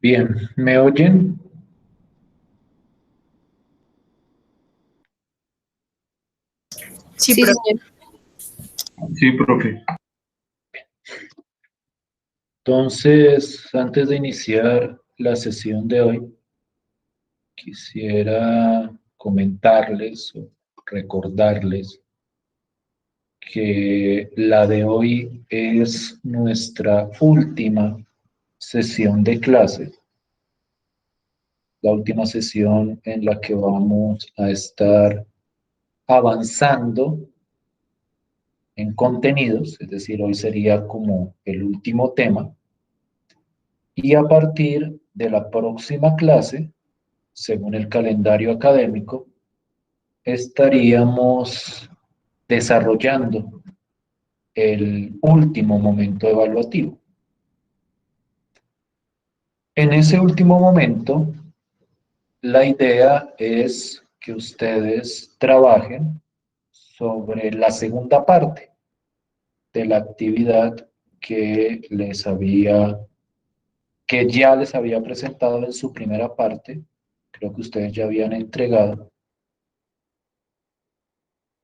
Bien, ¿me oyen? Sí, Sí, profe. señor. Sí, profe. Entonces, antes de iniciar la sesión de hoy, quisiera comentarles o recordarles que la de hoy es nuestra última sesión de clase, la última sesión en la que vamos a estar avanzando en contenidos, es decir, hoy sería como el último tema. Y a partir de la próxima clase, según el calendario académico, estaríamos desarrollando el último momento evaluativo. En ese último momento, la idea es que ustedes trabajen sobre la segunda parte de la actividad que ya les había presentado en su primera parte, creo que ustedes ya habían entregado,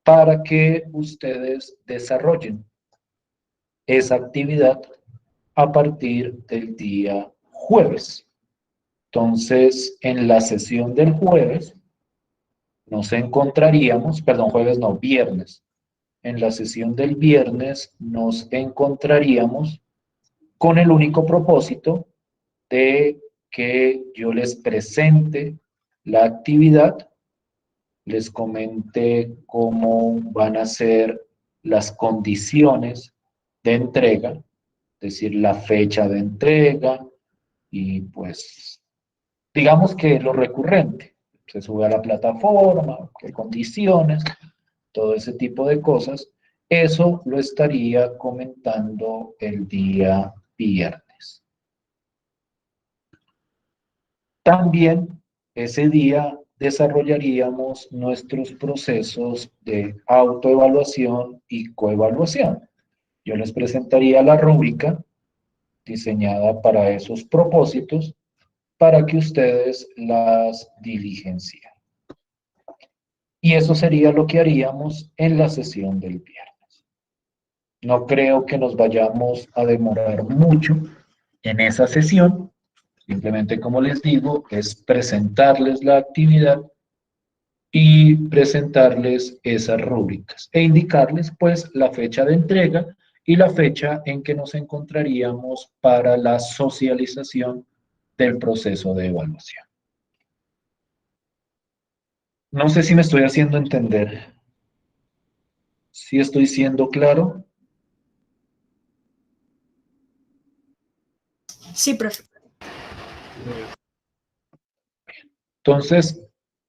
para que ustedes desarrollen esa actividad a partir del día jueves. Entonces, en la sesión del jueves nos encontraríamos, perdón, jueves no, viernes. En la sesión del viernes nos encontraríamos con el único propósito de que yo les presente la actividad, les comente cómo van a ser las condiciones de entrega, es decir, la fecha de entrega y pues digamos que lo recurrente, se sube a la plataforma, qué condiciones, todo ese tipo de cosas, eso lo estaría comentando el día viernes. También ese día desarrollaríamos nuestros procesos de autoevaluación y coevaluación. Yo les presentaría la rúbrica diseñada para esos propósitos para que ustedes las diligencien. Y eso sería lo que haríamos en la sesión del viernes. No creo que nos vayamos a demorar mucho en esa sesión. Simplemente, como les digo, es presentarles la actividad y presentarles esas rúbricas e indicarles pues la fecha de entrega y la fecha en que nos encontraríamos para la socialización del proceso de evaluación. No sé si me estoy haciendo entender. ¿Sí estoy siendo claro? Sí, profe. Entonces,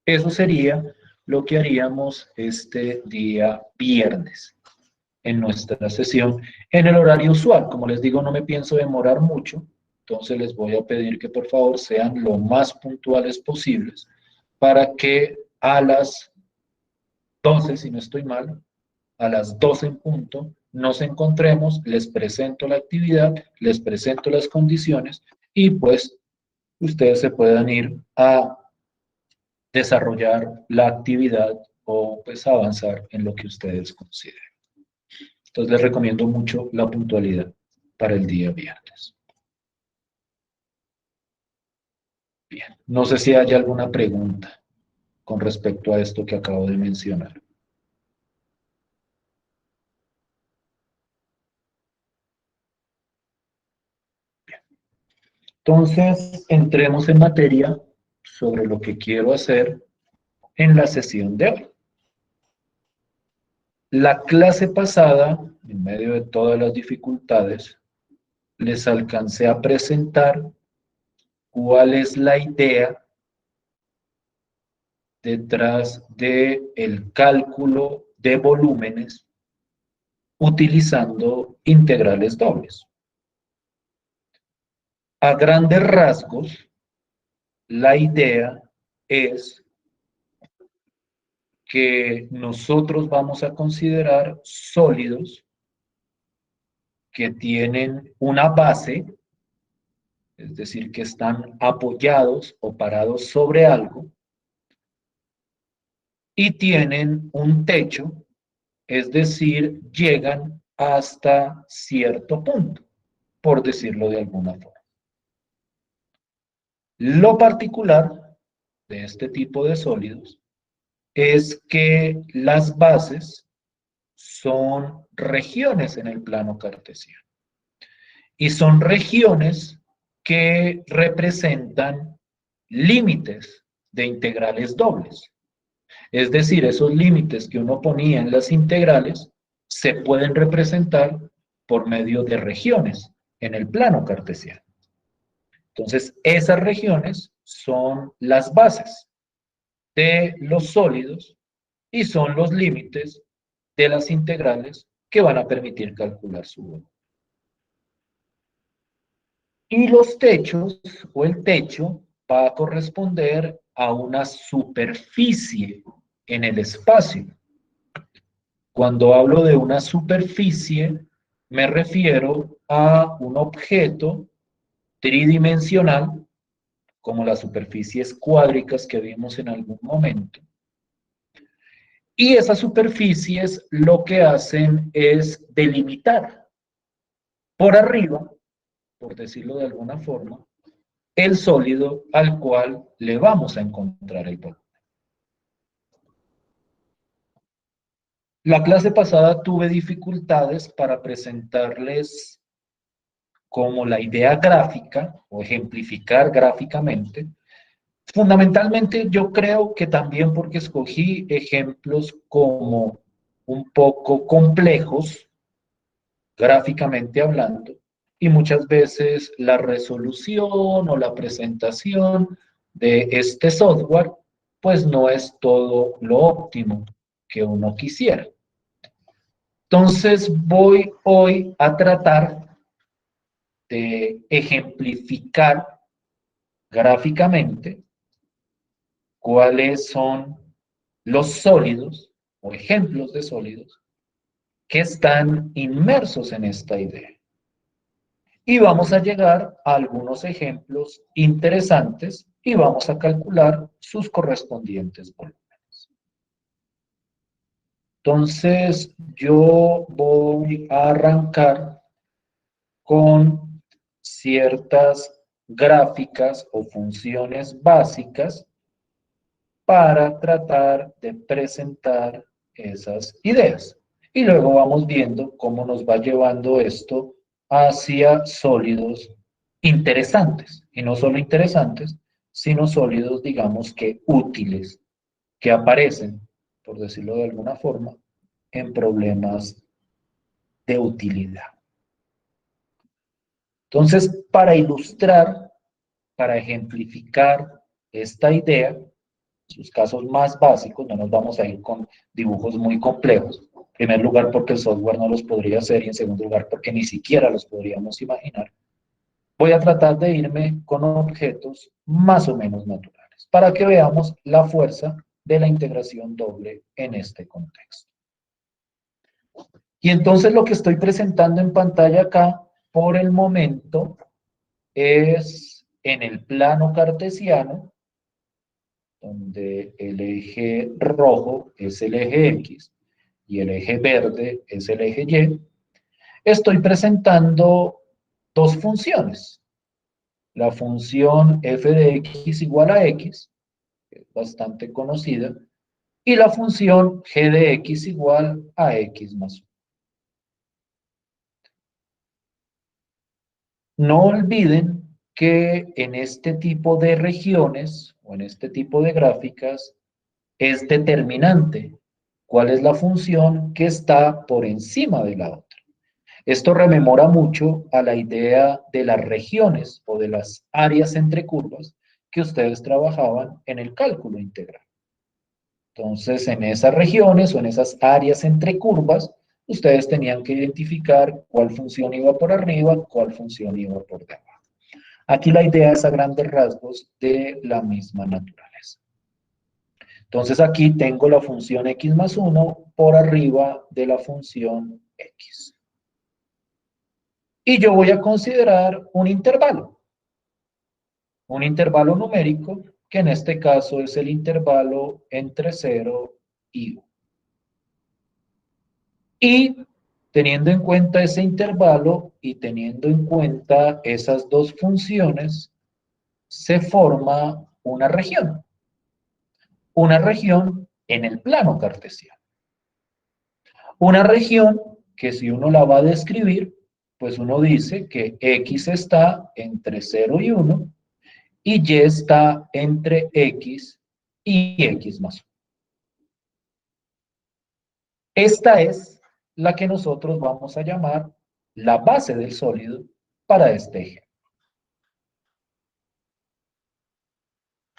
eso sería lo que haríamos este día viernes en nuestra sesión en el horario usual. Como les digo, no me pienso demorar mucho, entonces les voy a pedir que por favor sean lo más puntuales posibles para que a las 12, si no estoy mal, a las 12 en punto, nos encontremos, les presento la actividad, les presento las condiciones y pues ustedes se puedan ir a desarrollar la actividad o pues avanzar en lo que ustedes consideren. Entonces les recomiendo mucho la puntualidad para el día viernes. Bien, no sé si hay alguna pregunta con respecto a esto que acabo de mencionar. Bien. Entonces, entremos en materia sobre lo que quiero hacer en la sesión de hoy. La clase pasada, en medio de todas las dificultades, les alcancé a presentar cuál es la idea detrás del cálculo de volúmenes utilizando integrales dobles. A grandes rasgos, la idea es que nosotros vamos a considerar sólidos que tienen una base es decir, que están apoyados o parados sobre algo, y tienen un techo, es decir, llegan hasta cierto punto, por decirlo de alguna forma. Lo particular de este tipo de sólidos es que las bases son regiones en el plano cartesiano. Y son regiones que representan límites de integrales dobles. Es decir, esos límites que uno ponía en las integrales se pueden representar por medio de regiones en el plano cartesiano. Entonces, esas regiones son las bases de los sólidos y son los límites de las integrales que van a permitir calcular su volumen. Y los techos o el techo va a corresponder a una superficie en el espacio. Cuando hablo de una superficie, me refiero a un objeto tridimensional, como las superficies cuádricas que vimos en algún momento. Y esas superficies lo que hacen es delimitar por arriba, por decirlo de alguna forma, el sólido al cual le vamos a encontrar el volumen. La clase pasada tuve dificultades para presentarles como la idea gráfica o ejemplificar gráficamente. Fundamentalmente yo creo que también porque escogí ejemplos como un poco complejos, gráficamente hablando, y muchas veces la resolución o la presentación de este software pues no es todo lo óptimo que uno quisiera. Entonces voy hoy a tratar de ejemplificar gráficamente cuáles son los sólidos o ejemplos de sólidos que están inmersos en esta idea. Y vamos a llegar a algunos ejemplos interesantes y vamos a calcular sus correspondientes volúmenes. Entonces, yo voy a arrancar con ciertas gráficas o funciones básicas para tratar de presentar esas ideas. Y luego vamos viendo cómo nos va llevando esto hacia sólidos interesantes. Y no solo interesantes, sino sólidos, digamos que útiles, que aparecen, por decirlo de alguna forma, en problemas de utilidad. Entonces, para ilustrar, para ejemplificar esta idea, sus casos más básicos, no nos vamos a ir con dibujos muy complejos. En primer lugar, porque el software no los podría hacer, y en segundo lugar, porque ni siquiera los podríamos imaginar. Voy a tratar de irme con objetos más o menos naturales, para que veamos la fuerza de la integración doble en este contexto. Y entonces lo que estoy presentando en pantalla acá, por el momento, es en el plano cartesiano, donde el eje rojo es el eje X y el eje verde es el eje Y, estoy presentando dos funciones. La función f de x igual a x, que es bastante conocida, y la función g de x igual a x más 1. No olviden que en este tipo de regiones o en este tipo de gráficas es determinante cuál es la función que está por encima de la otra. Esto rememora mucho a la idea de las regiones o de las áreas entre curvas que ustedes trabajaban en el cálculo integral. Entonces, en esas regiones o en esas áreas entre curvas, ustedes tenían que identificar cuál función iba por arriba, cuál función iba por debajo. Aquí la idea es a grandes rasgos de la misma naturaleza. Entonces aquí tengo la función x más 1 por arriba de la función x. Y yo voy a considerar un intervalo. un intervalo numérico, que en este caso es el intervalo entre 0 y 1. Y teniendo en cuenta ese intervalo y teniendo en cuenta esas dos funciones, se forma una región en el plano cartesiano. Una región que si uno la va a describir, pues uno dice que X está entre 0 y 1 y Y está entre X y X más 1. Esta es la que nosotros vamos a llamar la base del sólido para este ejemplo.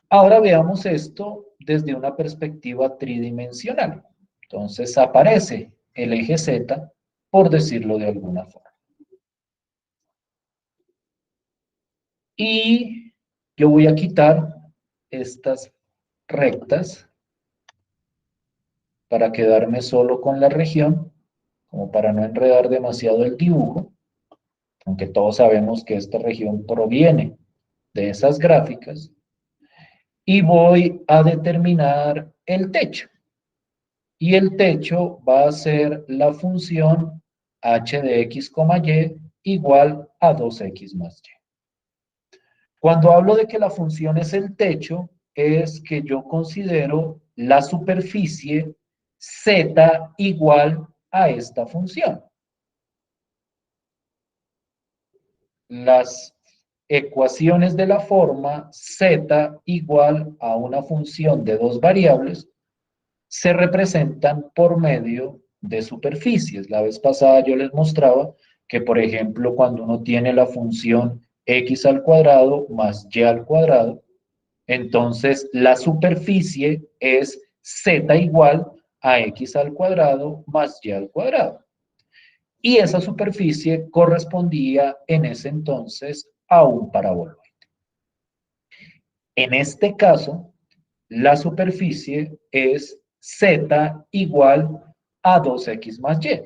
Ahora veamos esto desde una perspectiva tridimensional. Entonces aparece el eje Z, por decirlo de alguna forma. Y yo voy a quitar estas rectas para quedarme solo con la región, como para no enredar demasiado el dibujo, aunque todos sabemos que esta región proviene de esas gráficas, y voy a determinar el techo. Y el techo va a ser la función h de x, y igual a 2x más y. Cuando hablo de que la función es el techo, es que yo considero la superficie z igual a esta función. Las ecuaciones de la forma z igual a una función de dos variables se representan por medio de superficies. La vez pasada yo les mostraba que, por ejemplo, cuando uno tiene la función x al cuadrado más y al cuadrado, entonces la superficie es z igual a x al cuadrado más y al cuadrado. Y esa superficie correspondía en ese entonces a un paraboloide. En este caso, la superficie es z igual a 2x más y.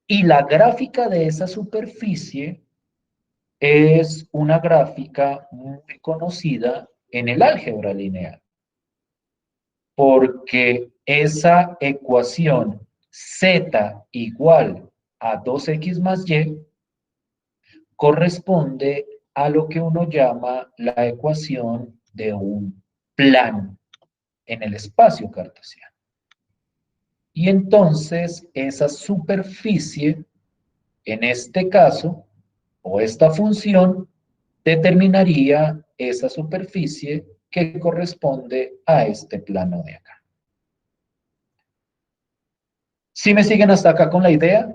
Y la gráfica de esa superficie es una gráfica muy conocida en el álgebra lineal, porque esa ecuación z igual a 2x más y corresponde a lo que uno llama la ecuación de un plano en el espacio cartesiano. Y entonces esa superficie, en este caso, o esta función, determinaría esa superficie que corresponde a este plano de acá. ¿Sí me siguen hasta acá con la idea?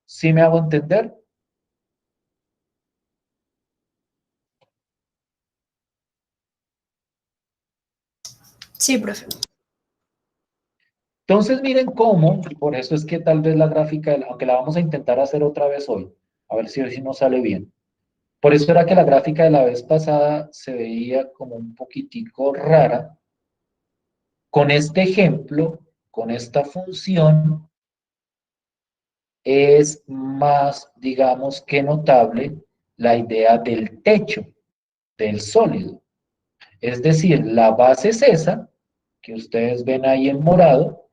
¿Sí me hago entender? Sí, profe. Entonces miren cómo, por eso es que tal vez la gráfica, aunque la vamos a intentar hacer otra vez hoy, a ver si hoy nos sale bien. Por eso era que la gráfica de la vez pasada se veía como un poquitico rara. Con este ejemplo, con esta función, es más, digamos que notable la idea del techo, del sólido. Es decir, la base es esa, que ustedes ven ahí en morado,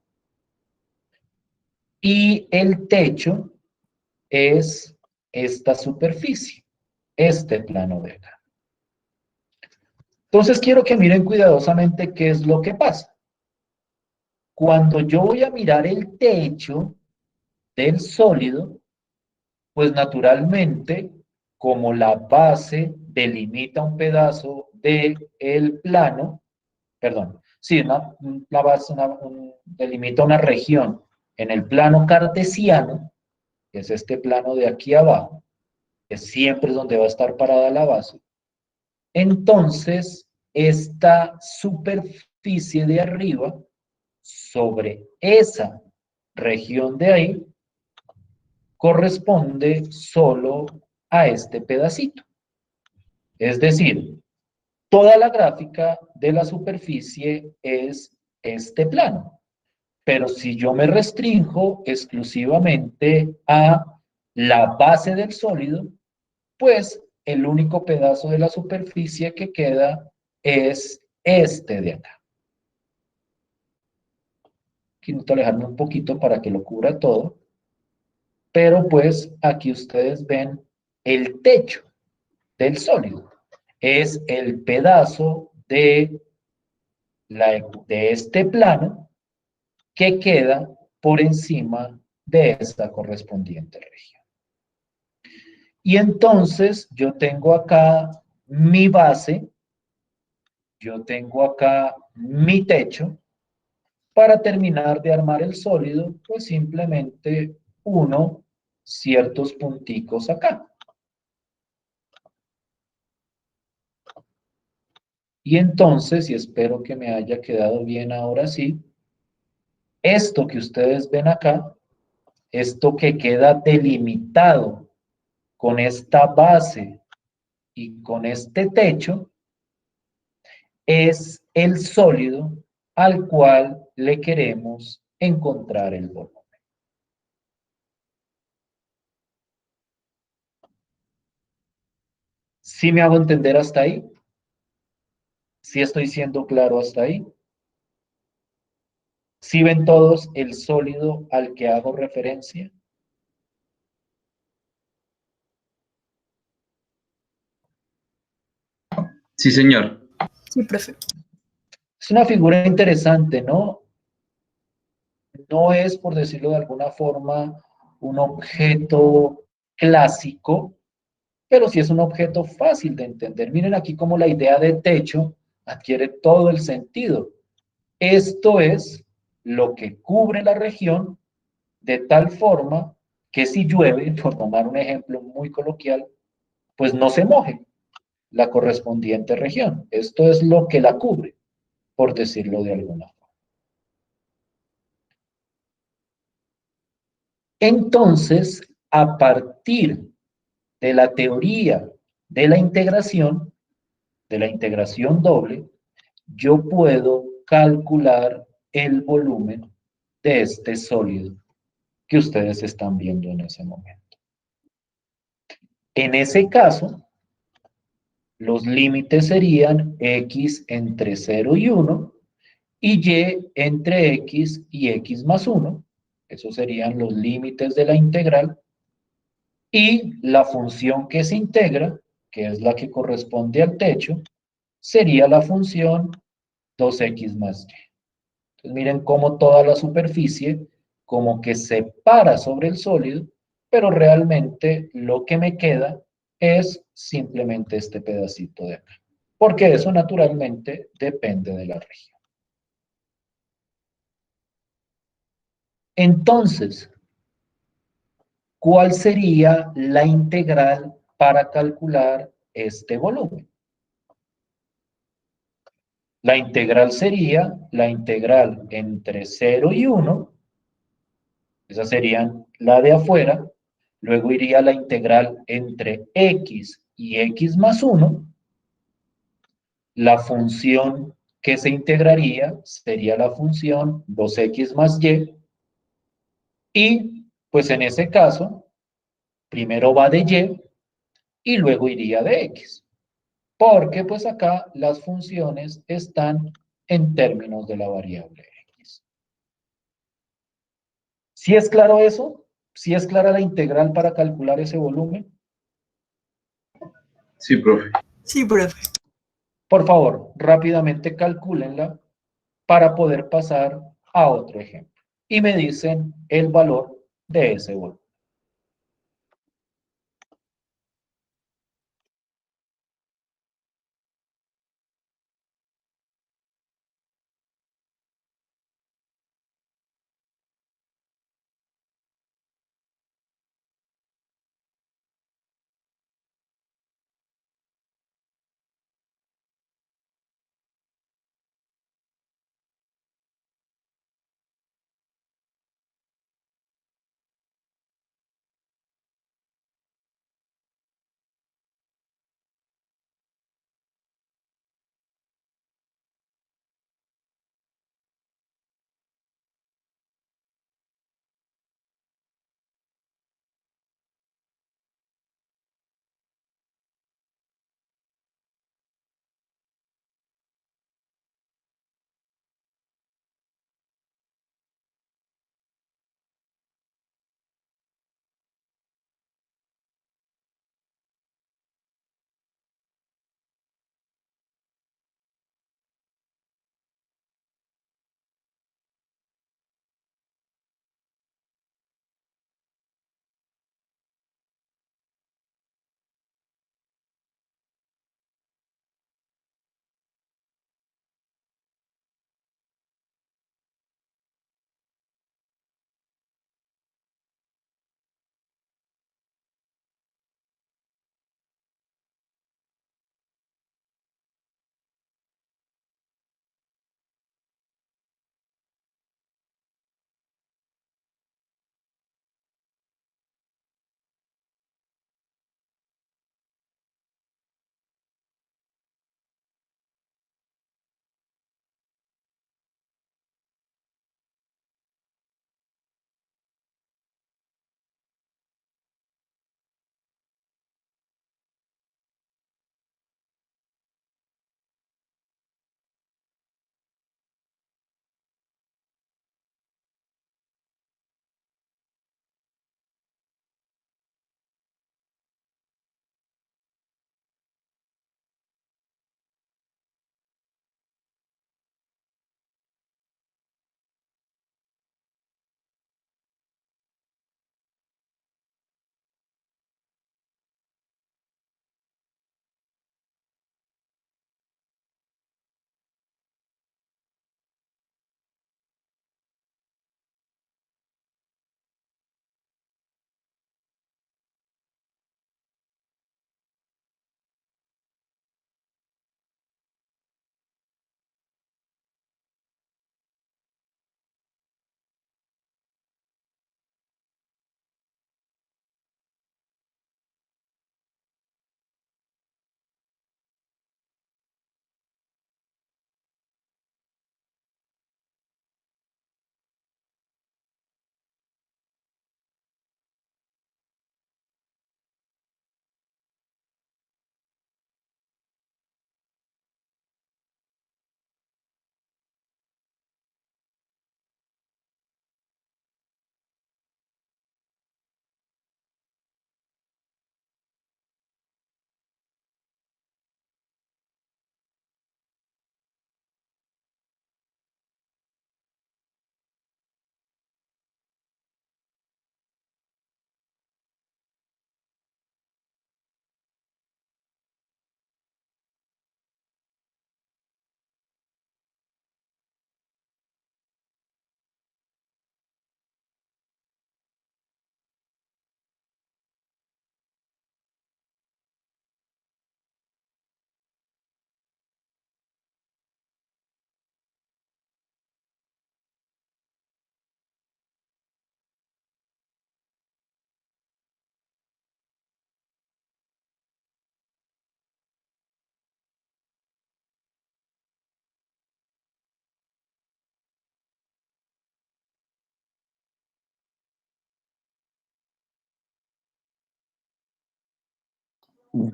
y el techo es esta superficie, este plano de acá. Entonces quiero que miren cuidadosamente qué es lo que pasa. Cuando yo voy a mirar el techo del sólido, pues naturalmente, como la base delimita un pedazo del plano, perdón, sí, la base delimita una región en el plano cartesiano, que es este plano de aquí abajo, que siempre es donde va a estar parada la base. Entonces, esta superficie de arriba, sobre esa región de ahí, corresponde solo a este pedacito. Es decir, toda la gráfica de la superficie es este plano. Pero si yo me restrinjo exclusivamente a la base del sólido, pues el único pedazo de la superficie que queda es este de acá. Aquí necesito alejarme un poquito para que lo cubra todo. Pero pues aquí ustedes ven el techo del sólido. Es el pedazo de este plano que queda por encima de esta correspondiente región. Y entonces yo tengo acá mi base, yo tengo acá mi techo. Para terminar de armar el sólido, pues simplemente uno ciertos punticos acá. Y entonces, y espero que me haya quedado bien ahora sí, esto que ustedes ven acá, esto que queda delimitado con esta base y con este techo, es el sólido al cual le queremos encontrar el volumen. ¿Sí me hago entender hasta ahí? ¿Sí estoy siendo claro hasta ahí? ¿Sí ven todos el sólido al que hago referencia? Sí, señor. Sí, profe. Es una figura interesante, ¿no? No es, por decirlo de alguna forma, un objeto clásico, pero sí es un objeto fácil de entender. Miren aquí cómo la idea de techo adquiere todo el sentido. Esto es lo que cubre la región de tal forma que si llueve, por tomar un ejemplo muy coloquial, pues no se moje la correspondiente región. Esto es lo que la cubre, por decirlo de alguna forma. Entonces, a partir de la teoría de la integración doble, yo puedo calcular el volumen de este sólido que ustedes están viendo en ese momento. En ese caso, los límites serían x entre 0 y 1 y y entre x y x más 1. Esos serían los límites de la integral. Y la función que se integra, que es la que corresponde al techo, sería la función 2x más y. Entonces miren cómo toda la superficie como que se para sobre el sólido, pero realmente lo que me queda es simplemente este pedacito de acá. Porque eso naturalmente depende de la región. Entonces, ¿cuál sería la integral para calcular este volumen? La integral sería la integral entre 0 y 1, esa sería la de afuera, luego iría la integral entre x y x más 1, la función que se integraría sería la función 2x más y pues en ese caso, primero va de y luego iría de x, porque pues acá las funciones están en términos de la variable x. ¿Sí es claro eso? ¿Sí es clara la integral para calcular ese volumen? Sí, profe. Sí, profe. Por favor, rápidamente calcúlenla para poder pasar a otro ejemplo. Y me dicen el valor de ese volumen.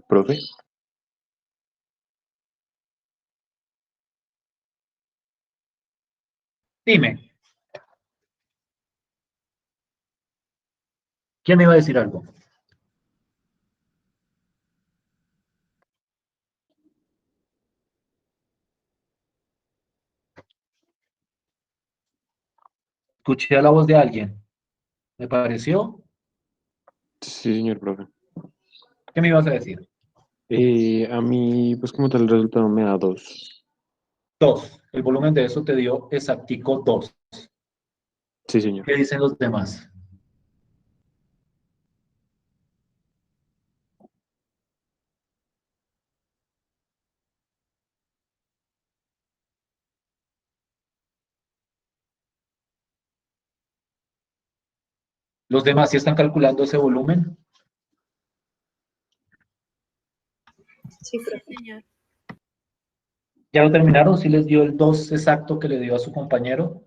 Profe, Dime, ¿quién me iba a decir algo? Escuché la voz de alguien. ¿Me pareció? sí, señor profe. ¿Qué me ibas a decir? A mí, pues como tal, el resultado me da 2. 2. El volumen de eso te dio exactico 2. Sí, señor. ¿Qué dicen los demás? ¿Los demás sí están calculando ese volumen? Sí, profe. Señor. ¿Ya lo terminaron? ¿Sí les dio el 2 exacto que le dio a su compañero?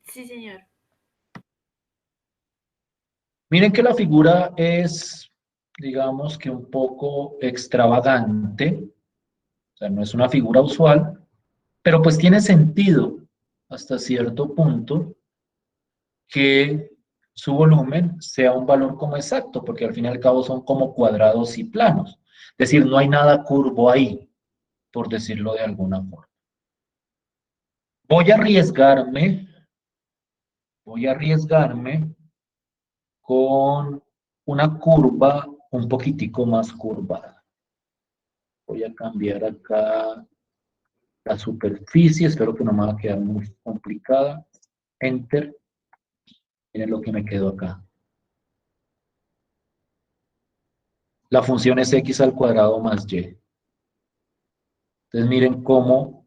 Sí, señor. Miren que la figura es, digamos que un poco extravagante, o sea, no es una figura usual, pero pues tiene sentido hasta cierto punto que su volumen sea un valor como exacto, porque al fin y al cabo son como cuadrados y planos. Es decir, no hay nada curvo ahí, por decirlo de alguna forma. Voy a arriesgarme, voy a arriesgarme con una curva un poquitico más curvada. Voy a cambiar acá la superficie, espero que no me va a quedar muy complicada. Enter, miren lo que me quedó acá. La función es x al cuadrado más y. Entonces miren cómo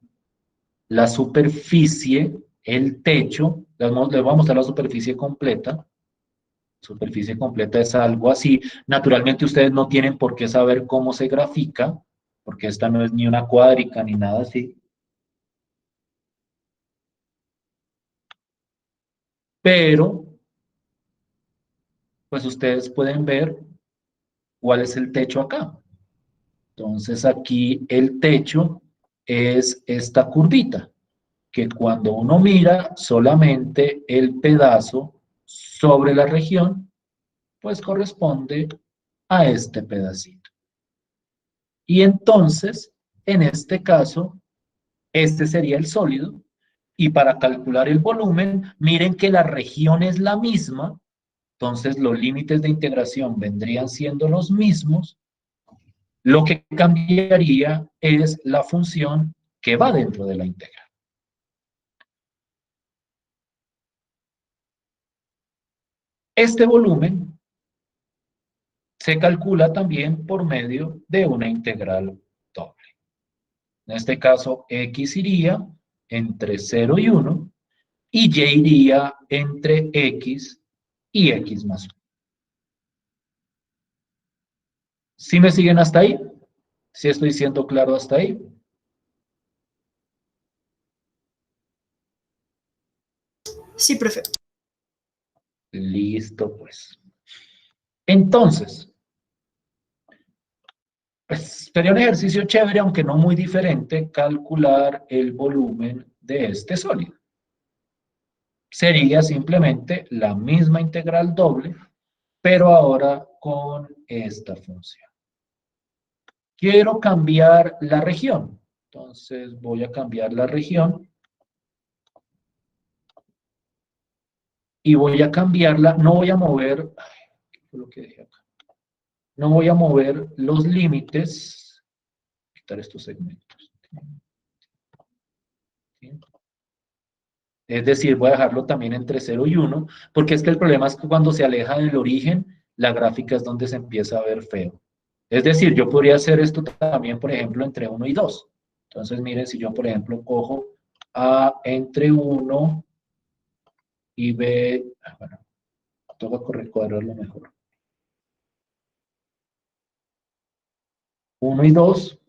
la superficie, el techo, les voy a mostrar la superficie completa. Superficie completa es algo así. Naturalmente ustedes no tienen por qué saber cómo se grafica, porque esta no es ni una cuádrica ni nada así. Pero, pues ustedes pueden ver cuál es el techo acá. Entonces aquí el techo es esta curvita, que cuando uno mira solamente el pedazo sobre la región, pues corresponde a este pedacito. Y entonces, en este caso, este sería el sólido. Y para calcular el volumen, miren que la región es la misma, entonces los límites de integración vendrían siendo los mismos. Lo que cambiaría es la función que va dentro de la integral. Este volumen se calcula también por medio de una integral doble. En este caso, x iría entre 0 y 1 y y iría entre x y x más 1. ¿Sí me siguen hasta ahí? ¿Sí estoy siendo claro hasta ahí? Sí, profe. Listo, pues. Entonces, pues, sería un ejercicio chévere, aunque no muy diferente, calcular el volumen de este sólido. Sería simplemente la misma integral doble, pero ahora con esta función. Quiero cambiar la región. Entonces voy a cambiar la región y voy a cambiarla, no voy a mover, ¿qué fue lo que dejé acá? No voy a mover los límites, quitar estos segmentos. ¿Sí? Es decir, voy a dejarlo también entre 0 y 1, porque es que el problema es que cuando se aleja del origen, la gráfica es donde se empieza a ver feo. Es decir, yo podría hacer esto también, por ejemplo, entre 1 y 2. Entonces, miren, si yo, por ejemplo, cojo A entre 1 y B, bueno, toca cuadrarlo mejor. 1 y 2,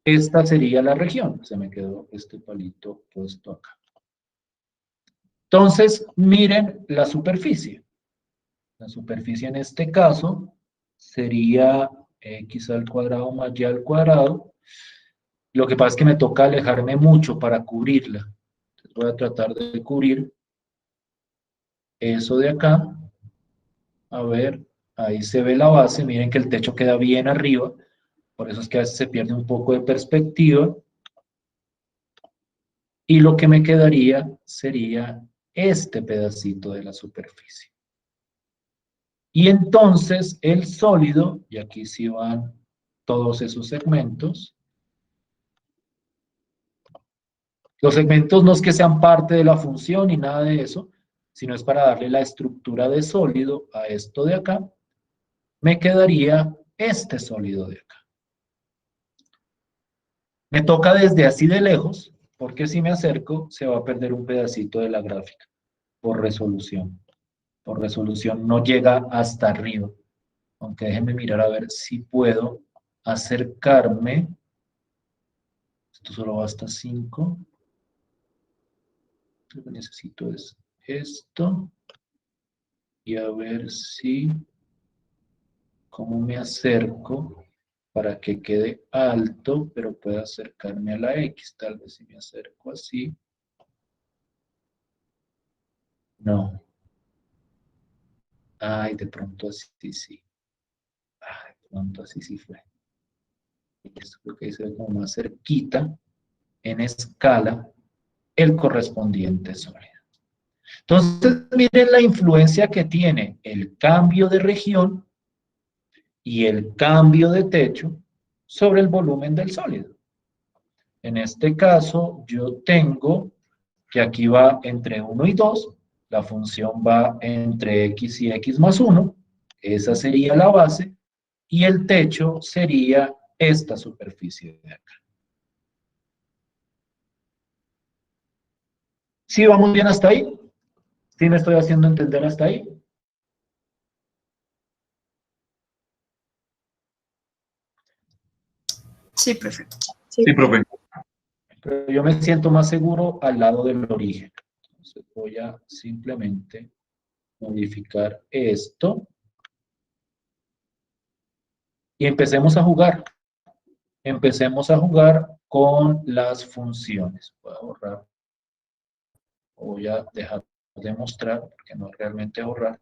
esta sería la región. Se me quedó este palito puesto acá. Entonces, miren la superficie. La superficie en este caso sería x al cuadrado más y al cuadrado. Lo que pasa es que me toca alejarme mucho para cubrirla. Entonces voy a tratar de cubrir eso de acá. A ver, ahí se ve la base. Miren que el techo queda bien arriba. Por eso es que a veces se pierde un poco de perspectiva. Y lo que me quedaría sería este pedacito de la superficie. Y entonces el sólido, y aquí sí van todos esos segmentos. Los segmentos no es que sean parte de la función ni nada de eso, sino es para darle la estructura de sólido a esto de acá. Me quedaría este sólido de acá. Me toca desde así de lejos, porque si me acerco se va a perder un pedacito de la gráfica por resolución. Por resolución no llega hasta arriba. Aunque déjenme mirar a ver si puedo acercarme. Esto solo va hasta 5. Lo que necesito es esto. Y a ver si, cómo me acerco para que quede alto, pero pueda acercarme a la X. Tal vez si me acerco así. No. Ay, de pronto así sí. Ay, de pronto así sí fue. Esto creo que se ve como más cerquita en escala el correspondiente sólido. Entonces, miren la influencia que tiene el cambio de región y el cambio de techo sobre el volumen del sólido. En este caso, yo tengo que aquí va entre 1 y 2, la función va entre x y x más 1, esa sería la base, y el techo sería esta superficie de acá. ¿Sí vamos bien hasta ahí? ¿Sí me estoy haciendo entender hasta ahí? Sí, profe. Sí, profe. Pero yo me siento más seguro al lado del origen. Entonces voy a simplemente modificar esto. Y empecemos a jugar. Empecemos a jugar con las funciones. Voy a borrar. Voy a dejar de mostrar, porque no es realmente borrar.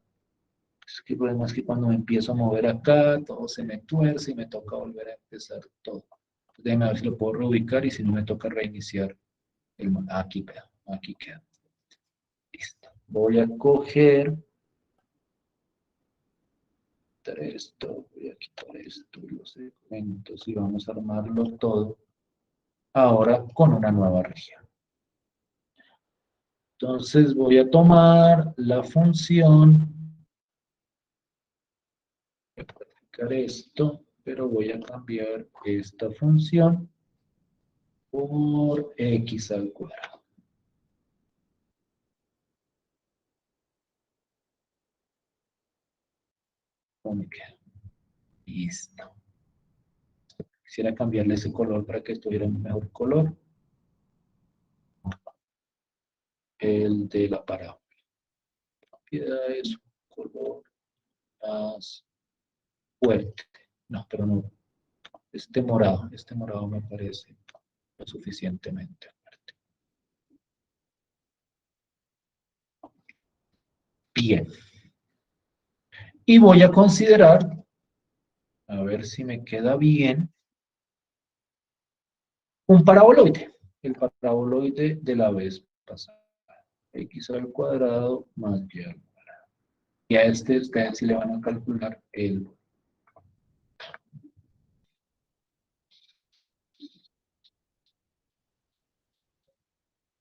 Es que el problema es que cuando me empiezo a mover acá, todo se me tuerce y me toca volver a empezar todo. Déjenme ver si lo puedo reubicar y si no me toca reiniciar. Aquí queda, aquí queda. Listo. Voy a coger esto, voy a quitar esto, los segmentos y vamos a armarlo todo ahora con una nueva región. Entonces voy a tomar la función, voy a codificar esto, pero voy a cambiar esta función por x al cuadrado. ¿Cómo queda? Listo. Quisiera cambiarle ese color para que estuviera un mejor color. El de la parábola. Queda eso, color más fuerte. No, pero no. Este morado me parece lo suficientemente fuerte. Bien. Y voy a considerar, a ver si me queda bien, un paraboloide. El paraboloide de la vez pasada. X al cuadrado más y al cuadrado. Y a este ustedes sí le van a calcular el...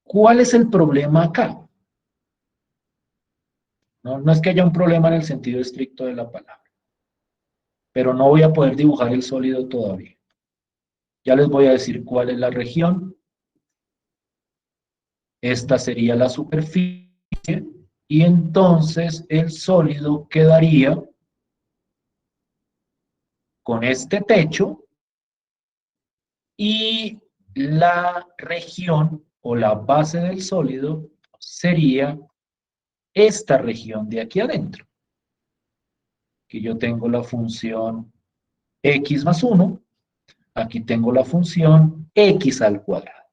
¿Cuál es el problema acá? No es que haya un problema en el sentido estricto de la palabra, pero no voy a poder dibujar el sólido todavía. Ya les voy a decir cuál es la región. Esta sería la superficie y entonces el sólido quedaría con este techo y la región o la base del sólido sería esta región de aquí adentro. Aquí yo tengo la función x más 1. Aquí tengo la función x al cuadrado.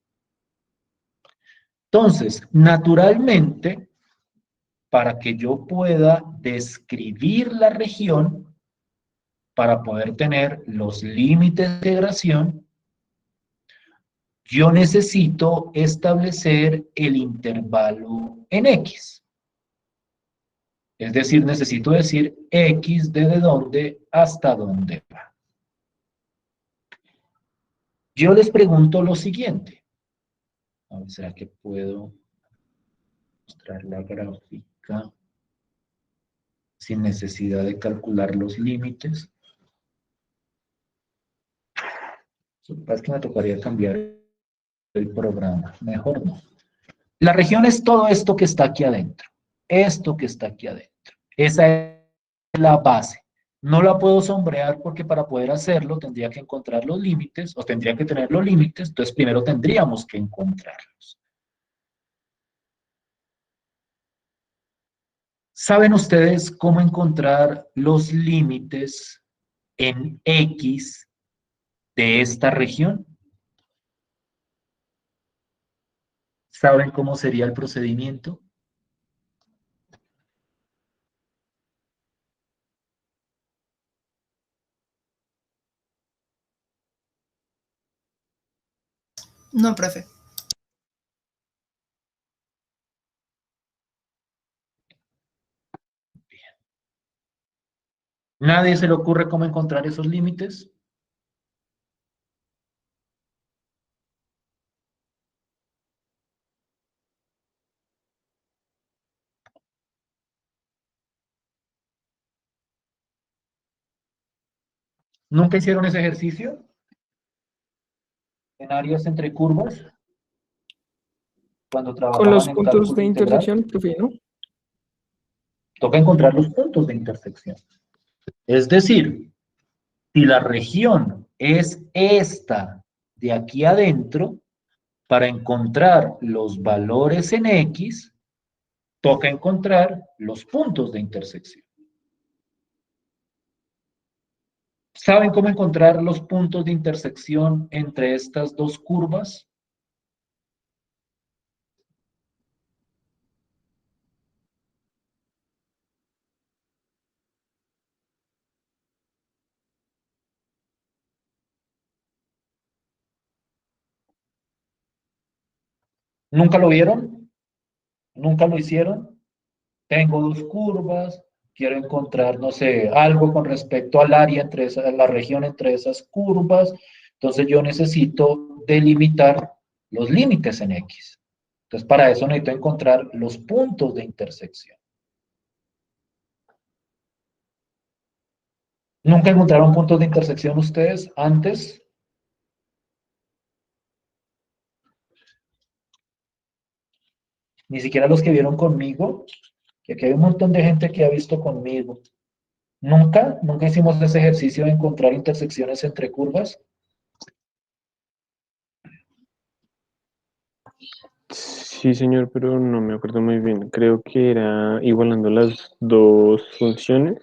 Entonces, naturalmente, para que yo pueda describir la región, para poder tener los límites de integración, yo necesito establecer el intervalo en x. Es decir, necesito decir x desde dónde hasta dónde va. Yo les pregunto lo siguiente. A ver, ¿será que puedo mostrar la gráfica sin necesidad de calcular los límites? Lo que pasa es que me tocaría cambiar el programa. Mejor no. La región es todo esto que está aquí adentro. Esto que está aquí adentro. Esa es la base. No la puedo sombrear porque para poder hacerlo tendría que encontrar los límites, o tendría que tener los límites, entonces primero tendríamos que encontrarlos. ¿Saben ustedes cómo encontrar los límites en X de esta región? ¿Saben cómo sería el procedimiento? No, profe. ¿Nadie se le ocurre cómo encontrar esos límites? ¿Nunca hicieron ese ejercicio? En áreas entre curvas, cuando Con los trabajaban en puntos cálculo de integral. intersección, profe, ¿no? Toca encontrar los puntos de intersección. Es decir, si la región es esta de aquí adentro, para encontrar los valores en X, toca encontrar los puntos de intersección. ¿Saben cómo encontrar los puntos de intersección entre estas dos curvas? ¿Nunca lo vieron? ¿Nunca lo hicieron? Tengo dos curvas, quiero encontrar, no sé, algo con respecto al área entre la región entre esas curvas, entonces yo necesito delimitar los límites en X. Entonces para eso necesito encontrar los puntos de intersección. ¿Nunca encontraron puntos de intersección ustedes antes? Ni siquiera los que vieron conmigo, que aquí hay un montón de gente que ha visto conmigo. ¿Nunca hicimos ese ejercicio de encontrar intersecciones entre curvas? Sí, señor, pero no me acuerdo muy bien. Creo que era igualando las dos funciones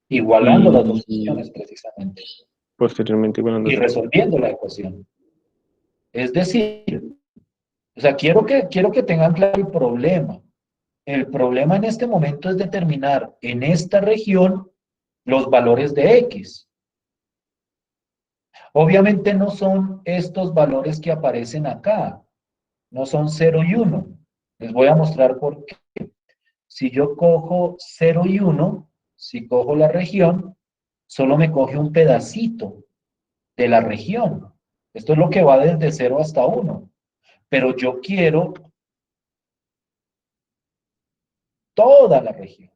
Igualando las dos y funciones precisamente. posteriormente igualando Y otra. resolviendo la ecuación. Es decir, o sea, quiero que tengan claro el problema. El problema en este momento es determinar en esta región los valores de X. Obviamente no son estos valores que aparecen acá. No son 0 y 1. Les voy a mostrar por qué. Si yo cojo 0 y 1, si cojo la región, solo me coge un pedacito de la región. Esto es lo que va desde 0 hasta 1. Pero yo quiero toda la región.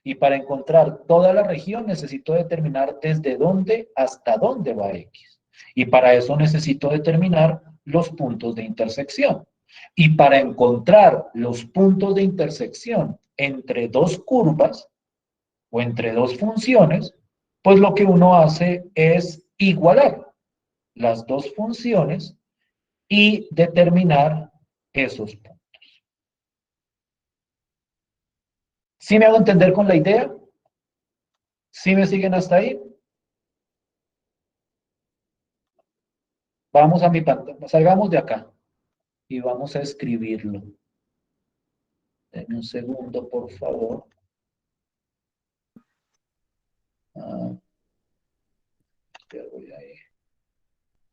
Y para encontrar toda la región necesito determinar desde dónde hasta dónde va X. Y para eso necesito determinar los puntos de intersección. Y para encontrar los puntos de intersección entre dos curvas o entre dos funciones, pues lo que uno hace es igualar las dos funciones y determinar esos puntos. ¿Sí me hago entender con la idea? ¿Sí me siguen hasta ahí? Vamos a mi pantalla, salgamos de acá y vamos a escribirlo. Denme un segundo, por favor. Ah, ya voy ahí.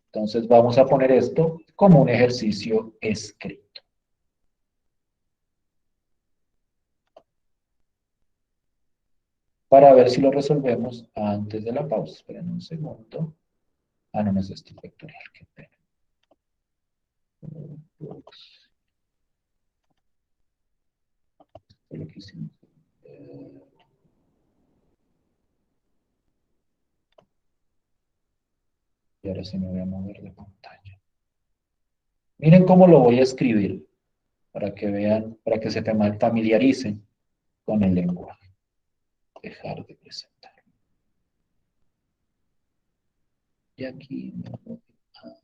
Entonces vamos a poner esto como un ejercicio escrito. Para ver si lo resolvemos antes de la pausa. Esperen un segundo. Ah, no, no es este vectorial. Qué pena. Esto lo que hicimos. Y ahora sí me voy a mover de pantalla. Miren cómo lo voy a escribir, para que vean, para que se familiaricen con el lenguaje. Dejar de presentar. Y aquí me voy a...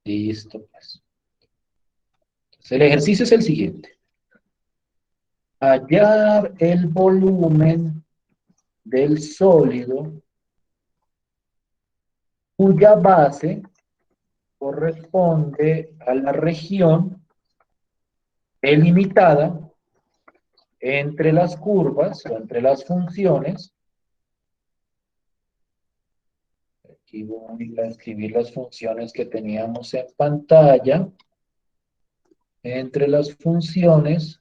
Listo, pues. Entonces, el ejercicio es el siguiente. Hallar el volumen del sólido cuya base corresponde a la región delimitada entre las curvas o entre las funciones. Aquí voy a escribir las funciones que teníamos en pantalla. Entre las funciones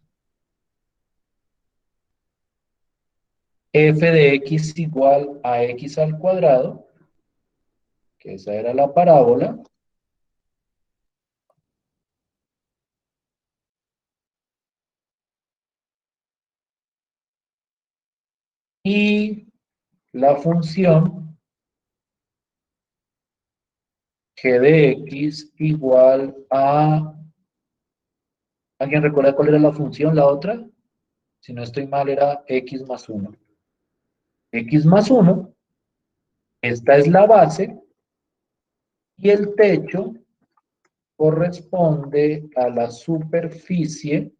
f de x igual a x al cuadrado, que esa era la parábola, y la función g de x igual a... ¿Alguien recuerda cuál era la función, la otra? Si no estoy mal, era x más 1. X más 1, esta es la base, y el techo corresponde a la superficie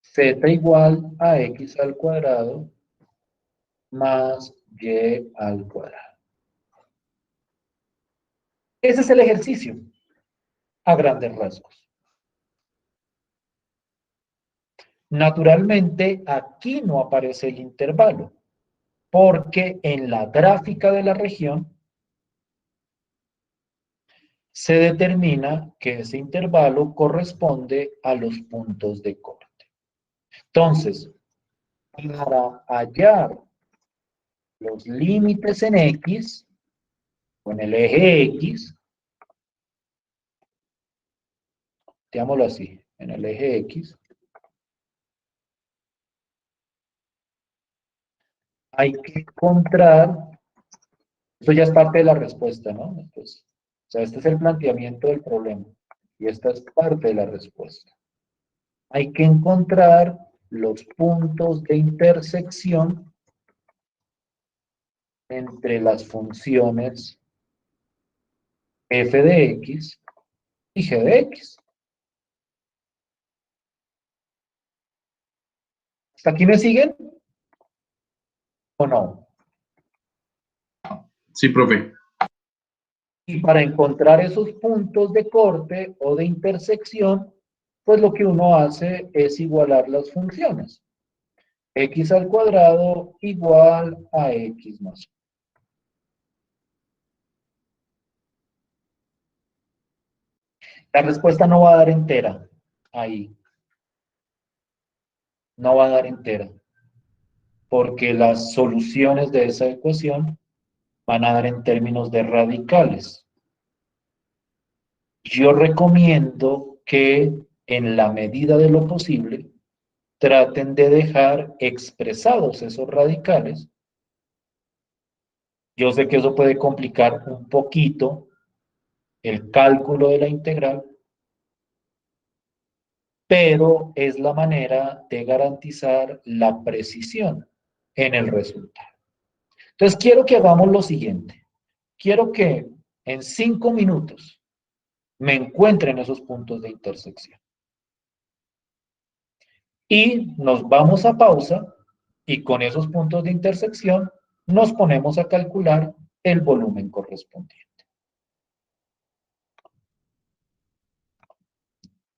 z igual a x al cuadrado más y al cuadrado. Ese es el ejercicio, a grandes rasgos. Naturalmente, aquí no aparece el intervalo, porque en la gráfica de la región se determina que ese intervalo corresponde a los puntos de corte. Entonces, para hallar los límites en X, con el eje X, digámoslo así, en el eje X, hay que encontrar, esto ya es parte de la respuesta, ¿no? Entonces, o sea, este es el planteamiento del problema, y esta es parte de la respuesta. Hay que encontrar los puntos de intersección entre las funciones f de x y g de x. ¿Hasta aquí me siguen? ¿O no? Sí, profe. Y para encontrar esos puntos de corte o de intersección, pues lo que uno hace es igualar las funciones. X al cuadrado igual a x más 1. La respuesta no va a dar entera ahí. No va a dar entera. Porque las soluciones de esa ecuación van a dar en términos de radicales. Yo recomiendo que en la medida de lo posible traten de dejar expresados esos radicales. Yo sé que eso puede complicar un poquito el cálculo de la integral, pero es la manera de garantizar la precisión en el resultado. Entonces, quiero que hagamos lo siguiente. Quiero que en 5 minutos me encuentren esos puntos de intersección. Y nos vamos a pausa y con esos puntos de intersección nos ponemos a calcular el volumen correspondiente.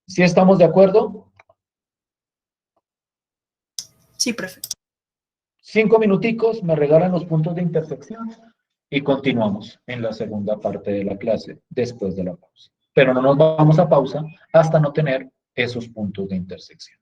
¿Sí estamos de acuerdo? Sí, profe. 5 minuticos, me regalan los puntos de intersección y continuamos en la segunda parte de la clase después de la pausa. Pero no nos vamos a pausa hasta no tener esos puntos de intersección.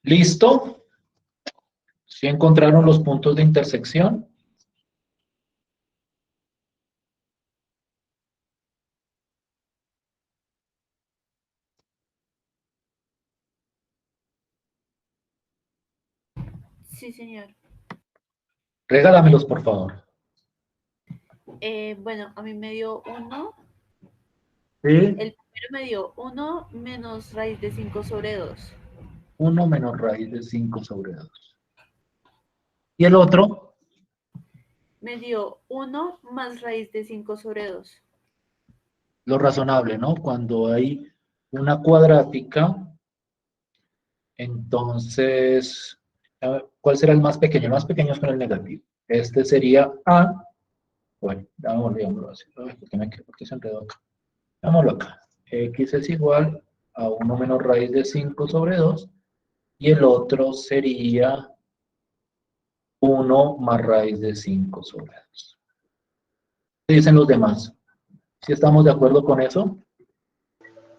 ¿Listo? ¿Sí encontraron los puntos de intersección? Sí, señor. Regálamelos, por favor. Bueno, a mí me dio 1. ¿Sí? El primero me dio 1 menos raíz de 5 sobre 2. 1 menos raíz de 5 sobre 2. ¿Y el otro? Me dio 1 más raíz de 5 sobre 2. Lo razonable, ¿no? Cuando hay una cuadrática, entonces, ¿cuál será el más pequeño? El más pequeño es con el negativo. Este sería A. Bueno, digámoslo así. Ay, ¿por qué se enredó acá? Digámoslo acá. X es igual a 1 menos raíz de 5 sobre 2. Y el otro sería 1 más raíz de 5 sobre 2. ¿Qué dicen los demás? ¿Sí estamos de acuerdo con eso?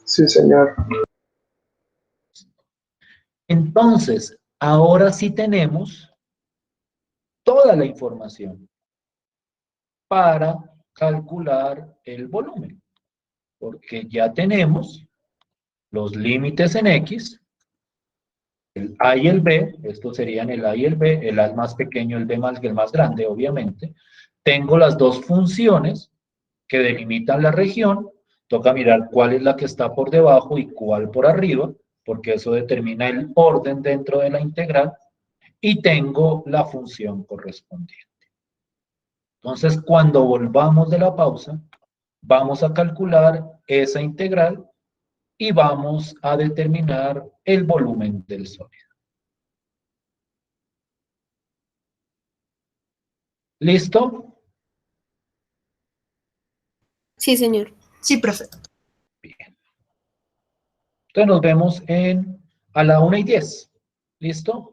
Sí, señor. Entonces, ahora sí tenemos toda la información para calcular el volumen, porque ya tenemos los límites en X, el A y el B, estos serían el A y el A es más pequeño, el B más que el más grande, obviamente. Tengo las dos funciones que delimitan la región, toca mirar cuál es la que está por debajo y cuál por arriba, porque eso determina el orden dentro de la integral, y tengo la función correspondiente. Entonces, cuando volvamos de la pausa, vamos a calcular esa integral y vamos a determinar el volumen del sólido. ¿Listo? Sí, señor. Sí, profe. Bien. Entonces nos vemos a la 1:10. ¿Listo?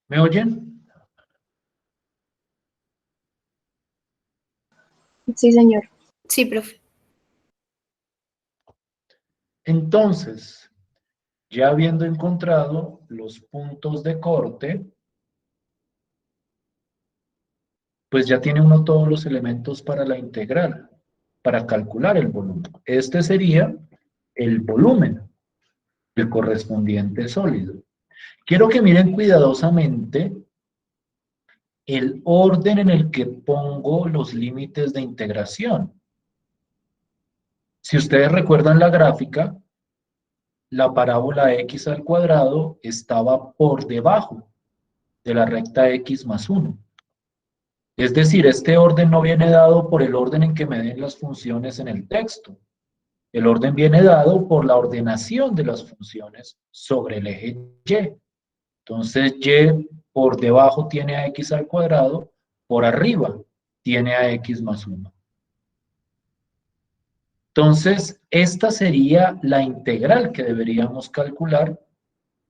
¿Me oyen? Sí, señor. Sí, profe. Entonces, ya habiendo encontrado los puntos de corte, pues ya tiene uno todos los elementos para la integral, para calcular el volumen. Este sería el volumen, el correspondiente sólido. Quiero que miren cuidadosamente el orden en el que pongo los límites de integración. Si ustedes recuerdan la gráfica, la parábola x al cuadrado estaba por debajo de la recta x más 1. Es decir, este orden no viene dado por el orden en que me den las funciones en el texto. El orden viene dado por la ordenación de las funciones sobre el eje y. Entonces, y por debajo tiene a x al cuadrado, por arriba tiene a x más 1. Entonces, esta sería la integral que deberíamos calcular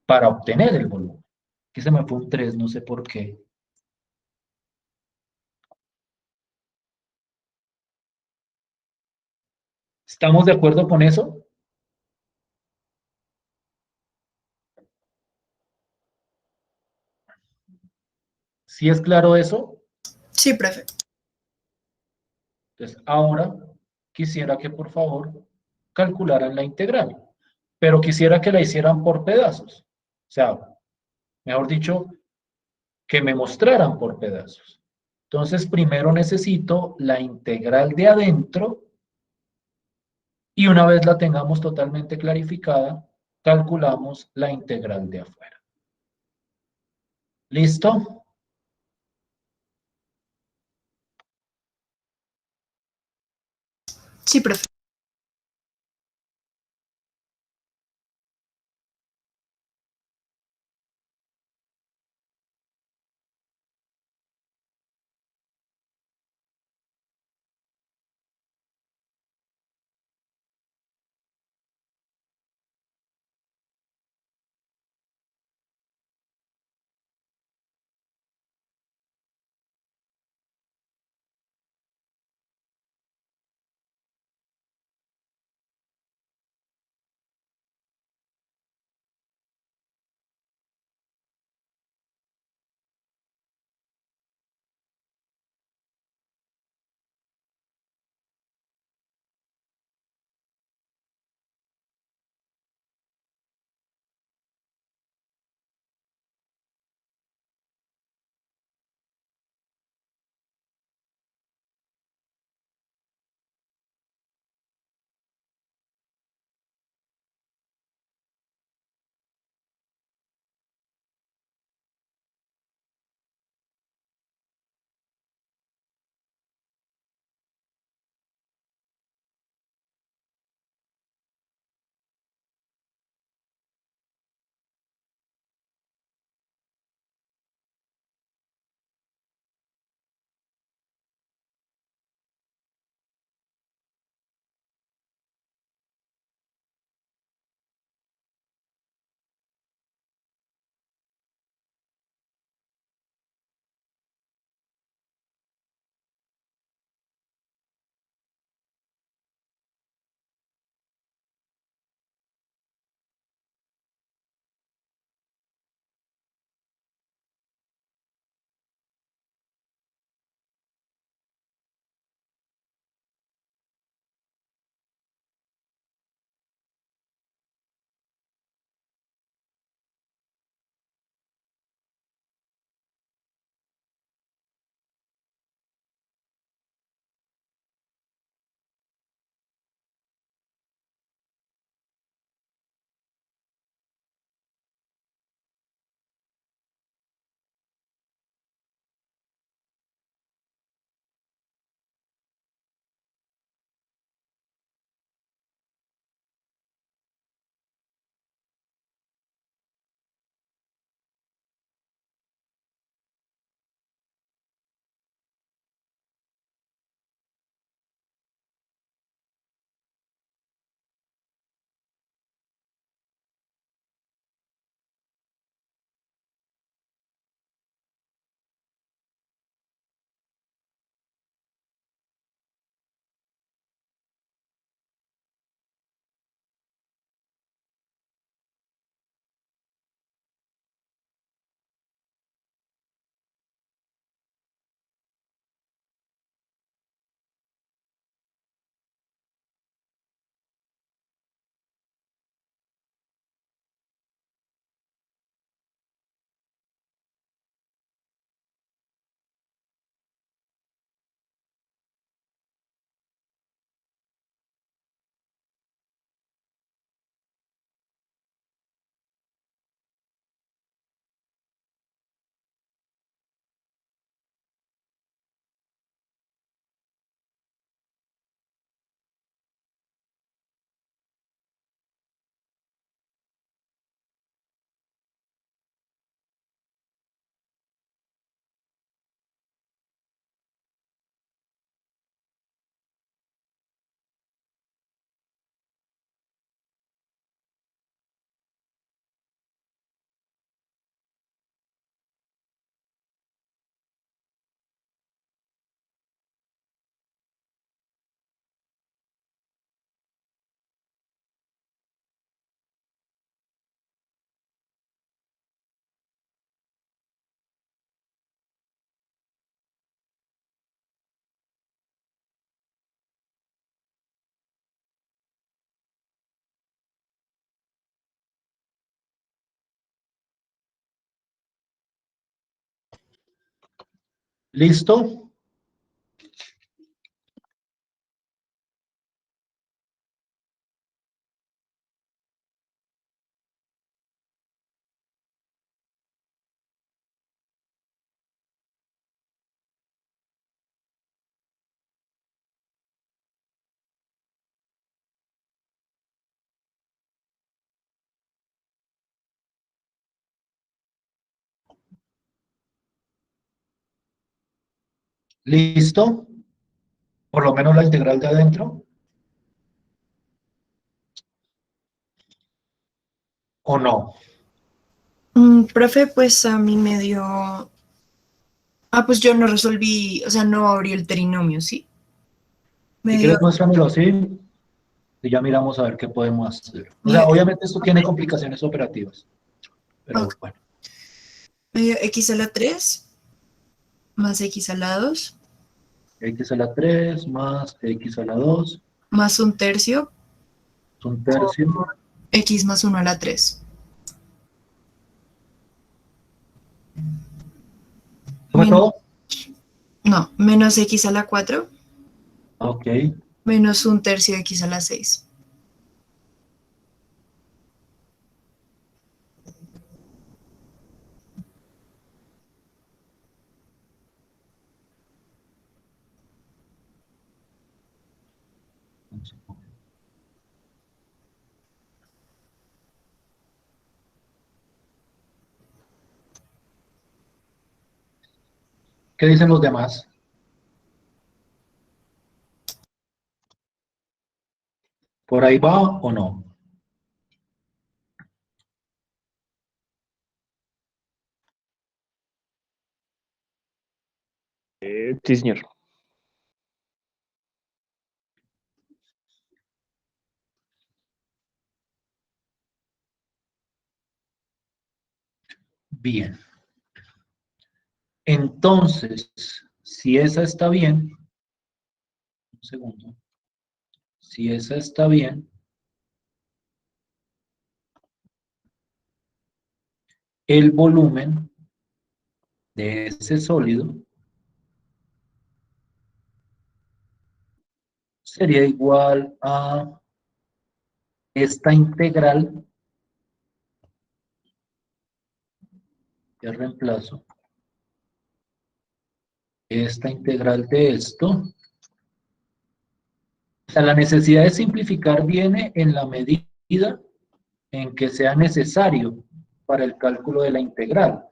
para obtener el volumen. Aquí se me fue un 3, no sé por qué. ¿Estamos de acuerdo con eso? ¿Sí es claro eso? Sí, profe. Entonces, ahora quisiera que por favor calcularan la integral, pero quisiera que la hicieran por pedazos. O sea, mejor dicho, que me mostraran por pedazos. Entonces, primero necesito la integral de adentro y una vez la tengamos totalmente clarificada, calculamos la integral de afuera. ¿Listo? Sí, profe. ¿Listo? ¿Listo? Por lo menos la integral de adentro. ¿O no? Profe, pues a mí me dio... pues yo no resolví, o sea, no abrí el trinomio, ¿sí? Me Si dio... quieres, muéstramelo así y ya miramos a ver qué podemos hacer. O sea, me dio- obviamente esto tiene complicaciones operativas, ok, pero bueno. me dio x a la 3 más x a la 2 X a la 3 más X a la 2 más un tercio es un tercio. x más 1 a la 3. ¿Fue todo? No, menos x a la 4 Ok. menos un tercio de x a la 6. ¿Qué dicen los demás? ¿Por ahí va o no? Sí, señor. Bien. Entonces, si esa está bien, un segundo, si esa está bien, el volumen de ese sólido sería igual a esta integral, que reemplazo, esta integral de esto. O sea, la necesidad de simplificar viene en la medida en que sea necesario para el cálculo de la integral.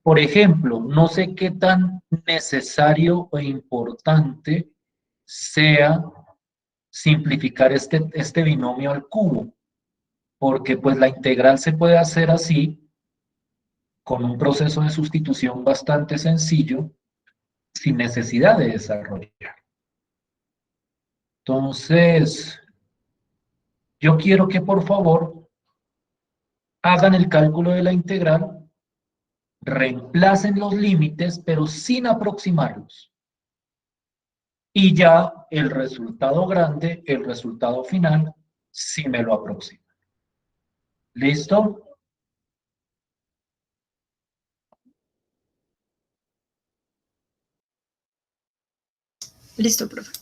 Por ejemplo, no sé qué tan necesario o importante sea simplificar este binomio al cubo, porque pues la integral se puede hacer así, con un proceso de sustitución bastante sencillo, sin necesidad de desarrollar. Entonces, yo quiero que por favor hagan el cálculo de la integral, reemplacen los límites, pero sin aproximarlos. Y ya el resultado grande, el resultado final, sí me lo aproxima. ¿Listo? Listo, profe.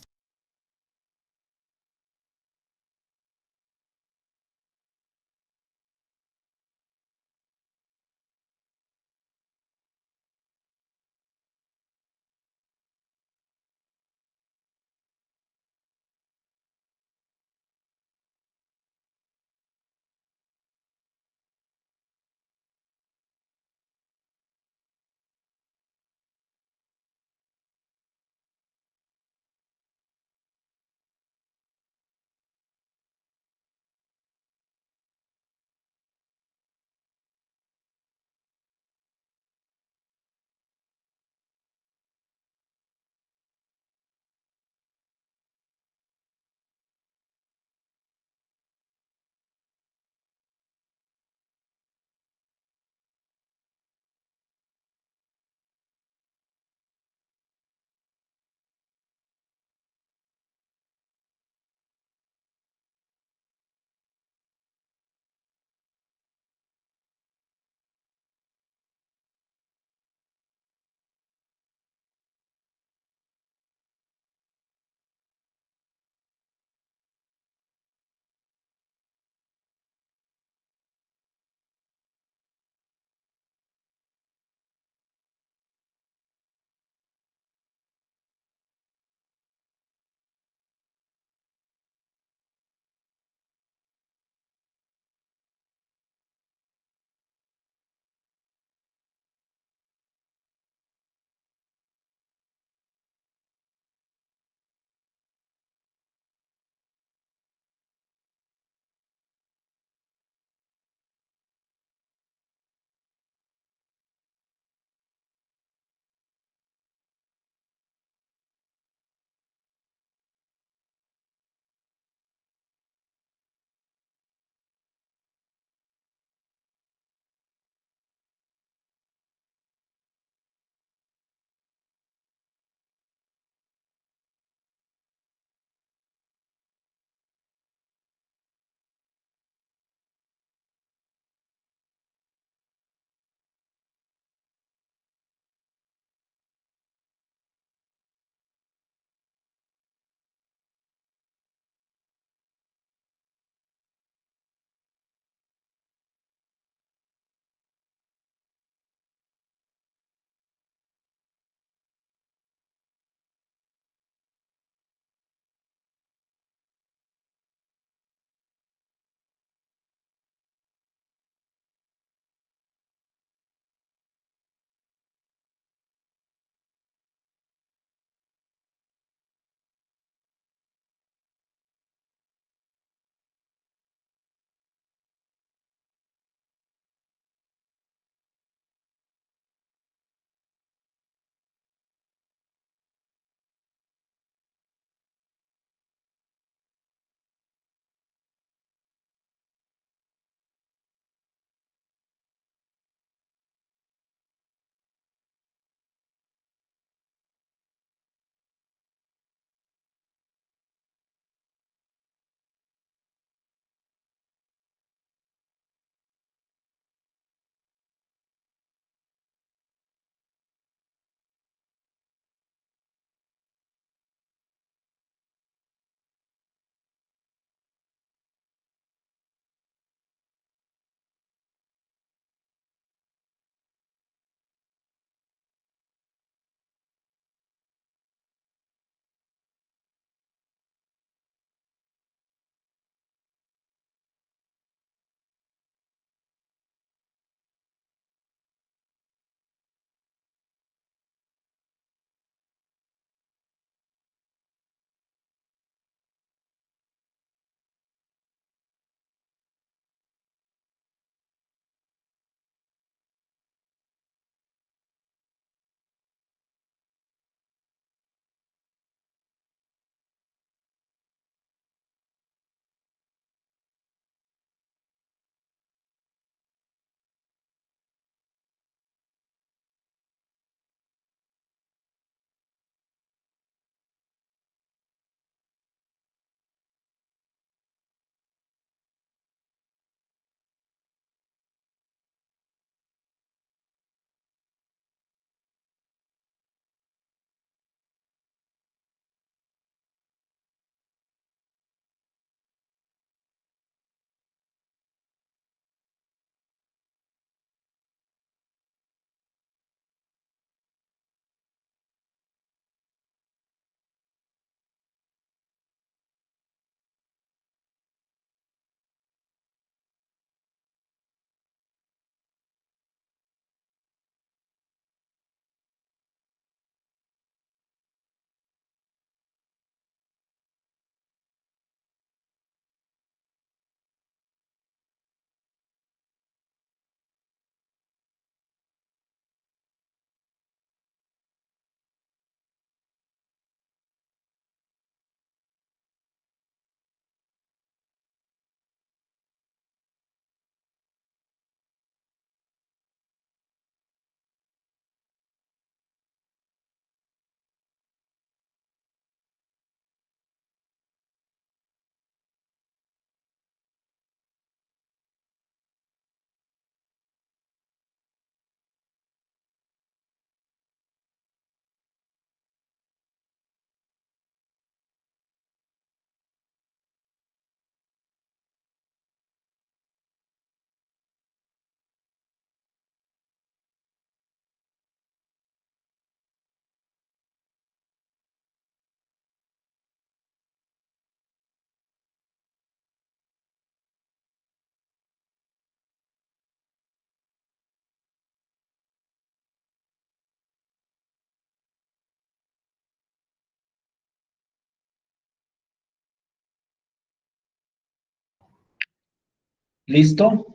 ¿Listo?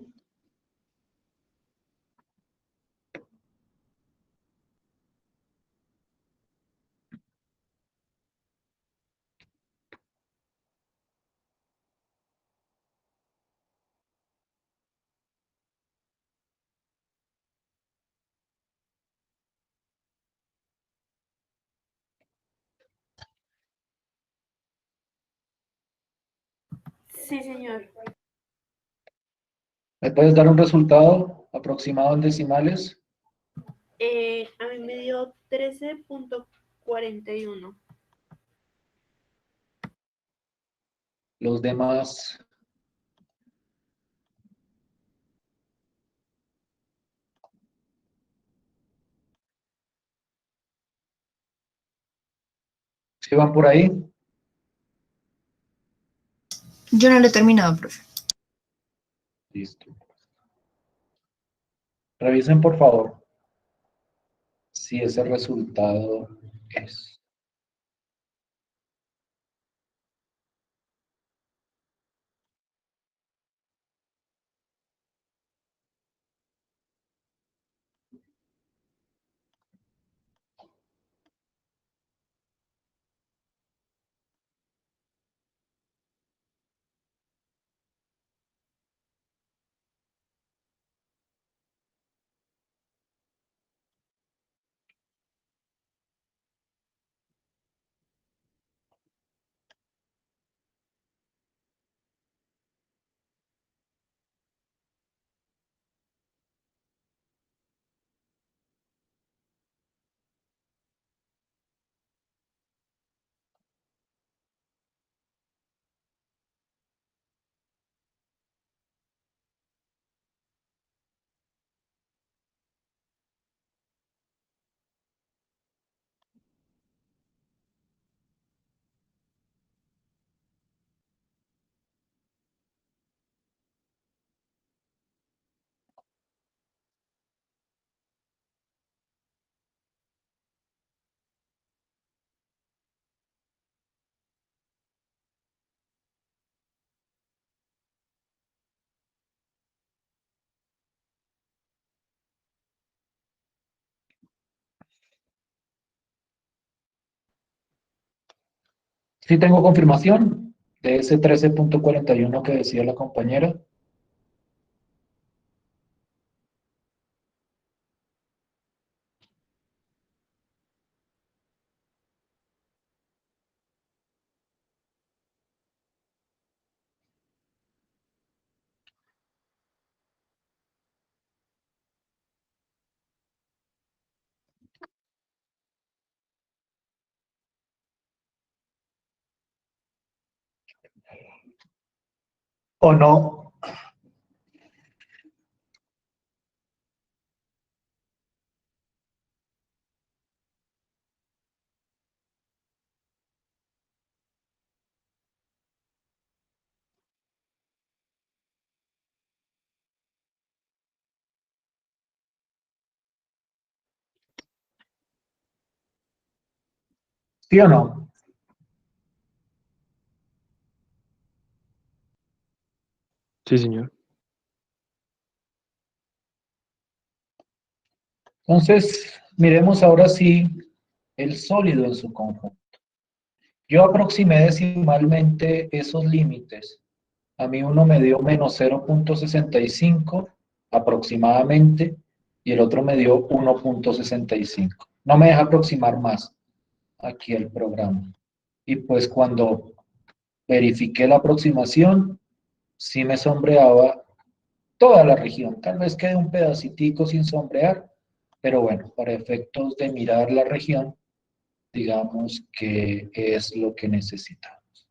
Sí, señor. ¿Me puedes dar un resultado aproximado en decimales? A mí me dio 13.41. Los demás. ¿Sí van por ahí? Yo no lo he terminado, profe. Listo. Revisen, por favor, si ese resultado es. Sí tengo confirmación de ese 13.41 que decía la compañera. ¿O no? ¿Sí o no? Sí, señor. Entonces, miremos ahora sí el sólido en su conjunto. Yo aproximé decimalmente esos límites. A mí uno me dio menos 0.65 aproximadamente y el otro me dio 1.65. No me deja aproximar más aquí el programa. Y pues cuando verifiqué la aproximación, sí me sombreaba toda la región. Tal vez quede un pedacitico sin sombrear, pero bueno, para efectos de mirar la región, digamos que es lo que necesitamos.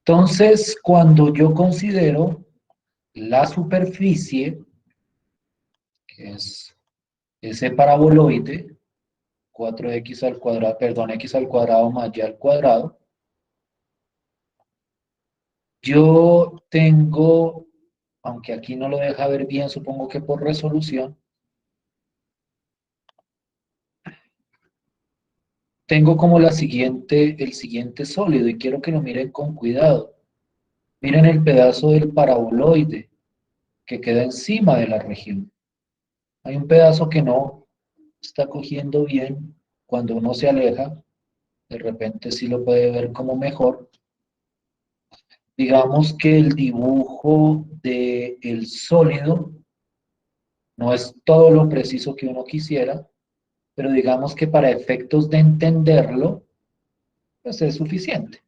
Entonces, cuando yo considero la superficie, que es ese paraboloide, 4x al cuadrado, perdón, x al cuadrado más y al cuadrado, yo tengo, aunque aquí no lo deja ver bien, supongo que por resolución, tengo como el siguiente sólido y quiero que lo miren con cuidado. Miren el pedazo del paraboloide que queda encima de la región. Hay un pedazo que no está cogiendo bien. Cuando uno se aleja, de repente sí lo puede ver como mejor. Digamos que el dibujo del sólido no es todo lo preciso que uno quisiera, pero digamos que para efectos de entenderlo, pues es suficiente.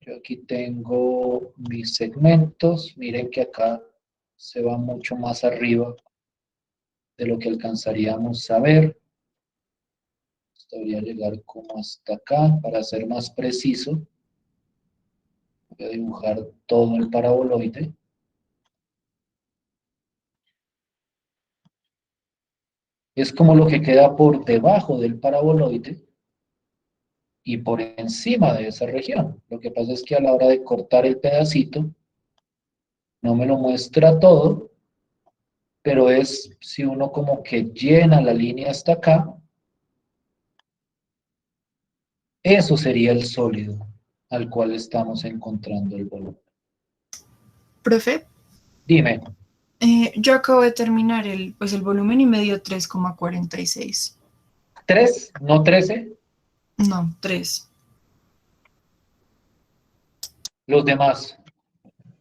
Yo aquí tengo mis segmentos. Miren que acá se va mucho más arriba de lo que alcanzaríamos a ver. Debería llegar como hasta acá para ser más preciso. Voy a dibujar todo el paraboloide. Es como lo que queda por debajo del paraboloide y por encima de esa región. Lo que pasa es que a la hora de cortar el pedacito, no me lo muestra todo, pero es si uno como que llena la línea hasta acá, eso sería el sólido al cual estamos encontrando el volumen. Profe, Dime, yo acabo de terminar pues el volumen y me dio 3,46. ¿3? ¿No 13? No, 3. Los demás,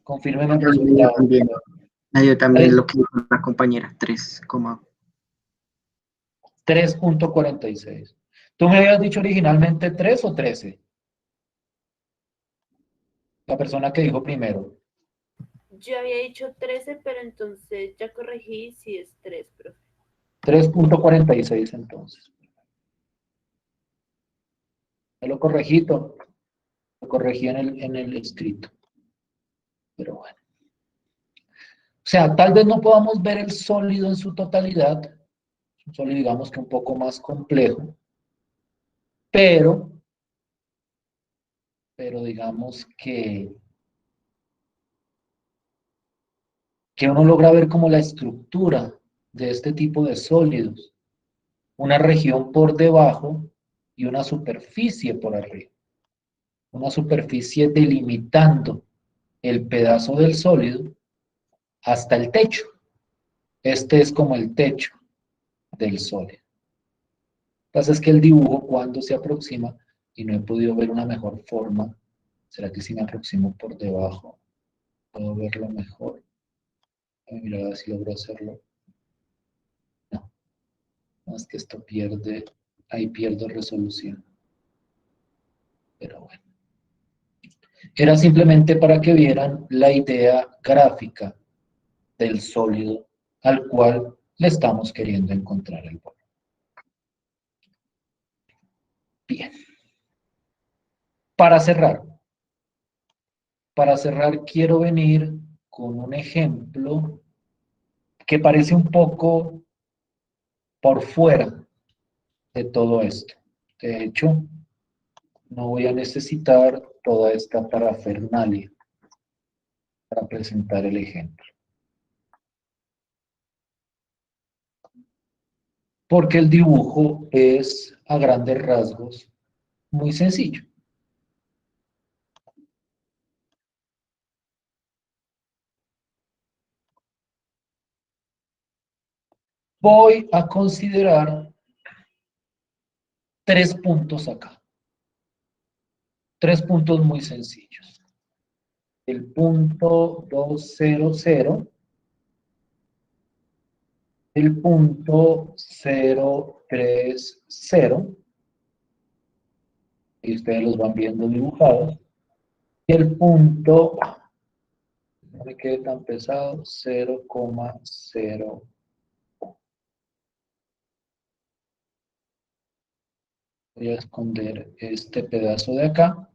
confirmen el Me dio resultado. también, me dio también ¿Tres? lo que dijo la compañera, 3, 3.46. ¿Tú me habías dicho originalmente 3 o 13? La persona que dijo primero. Yo había dicho 13, pero entonces ya corregí si es 3, profe. 3.46 entonces. Me lo corregito. Lo corregí en el escrito. Pero bueno. O sea, tal vez no podamos ver el sólido en su totalidad. Es un sólido, digamos que un poco más complejo. Pero digamos que uno logra ver como la estructura de este tipo de sólidos. Una región por debajo y una superficie por arriba. Una superficie delimitando el pedazo del sólido hasta el techo. Este es como el techo del sólido. Lo que pasa es que el dibujo cuando se aproxima y no he podido ver una mejor forma. ¿Será que si me aproximo por debajo puedo verlo mejor? Mira, a ver si logro hacerlo. No, más que esto pierde, ahí pierdo resolución. Pero bueno. Era simplemente para que vieran la idea gráfica del sólido al cual le estamos queriendo encontrar el volumen. Bien. Para cerrar quiero venir con un ejemplo que parece un poco por fuera de todo esto. De hecho, no voy a necesitar toda esta parafernalia para presentar el ejemplo. Porque el dibujo es, a grandes rasgos, muy sencillo. Voy a considerar 3 puntos acá. 3 puntos muy sencillos. El punto 200, el punto 030, y ustedes los van viendo dibujados, y el punto, no me quede tan pesado, 0,0. Voy a esconder este pedazo de acá.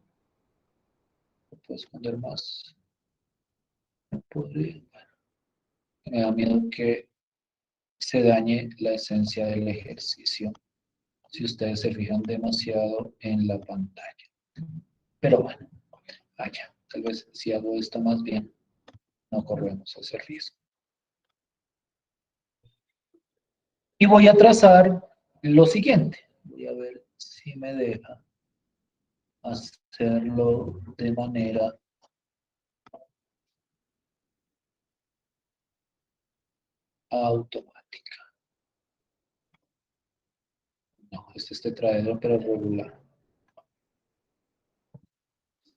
Puedo esconder más. No podría. Me da miedo que se dañe la esencia del ejercicio si ustedes se fijan demasiado en la pantalla. Pero bueno, allá. Tal vez si hago esto más bien, no corremos ese riesgo. Y voy a trazar lo siguiente. Voy a ver si me deja hacerlo de manera automática. No, este es tetraedro, pero regular.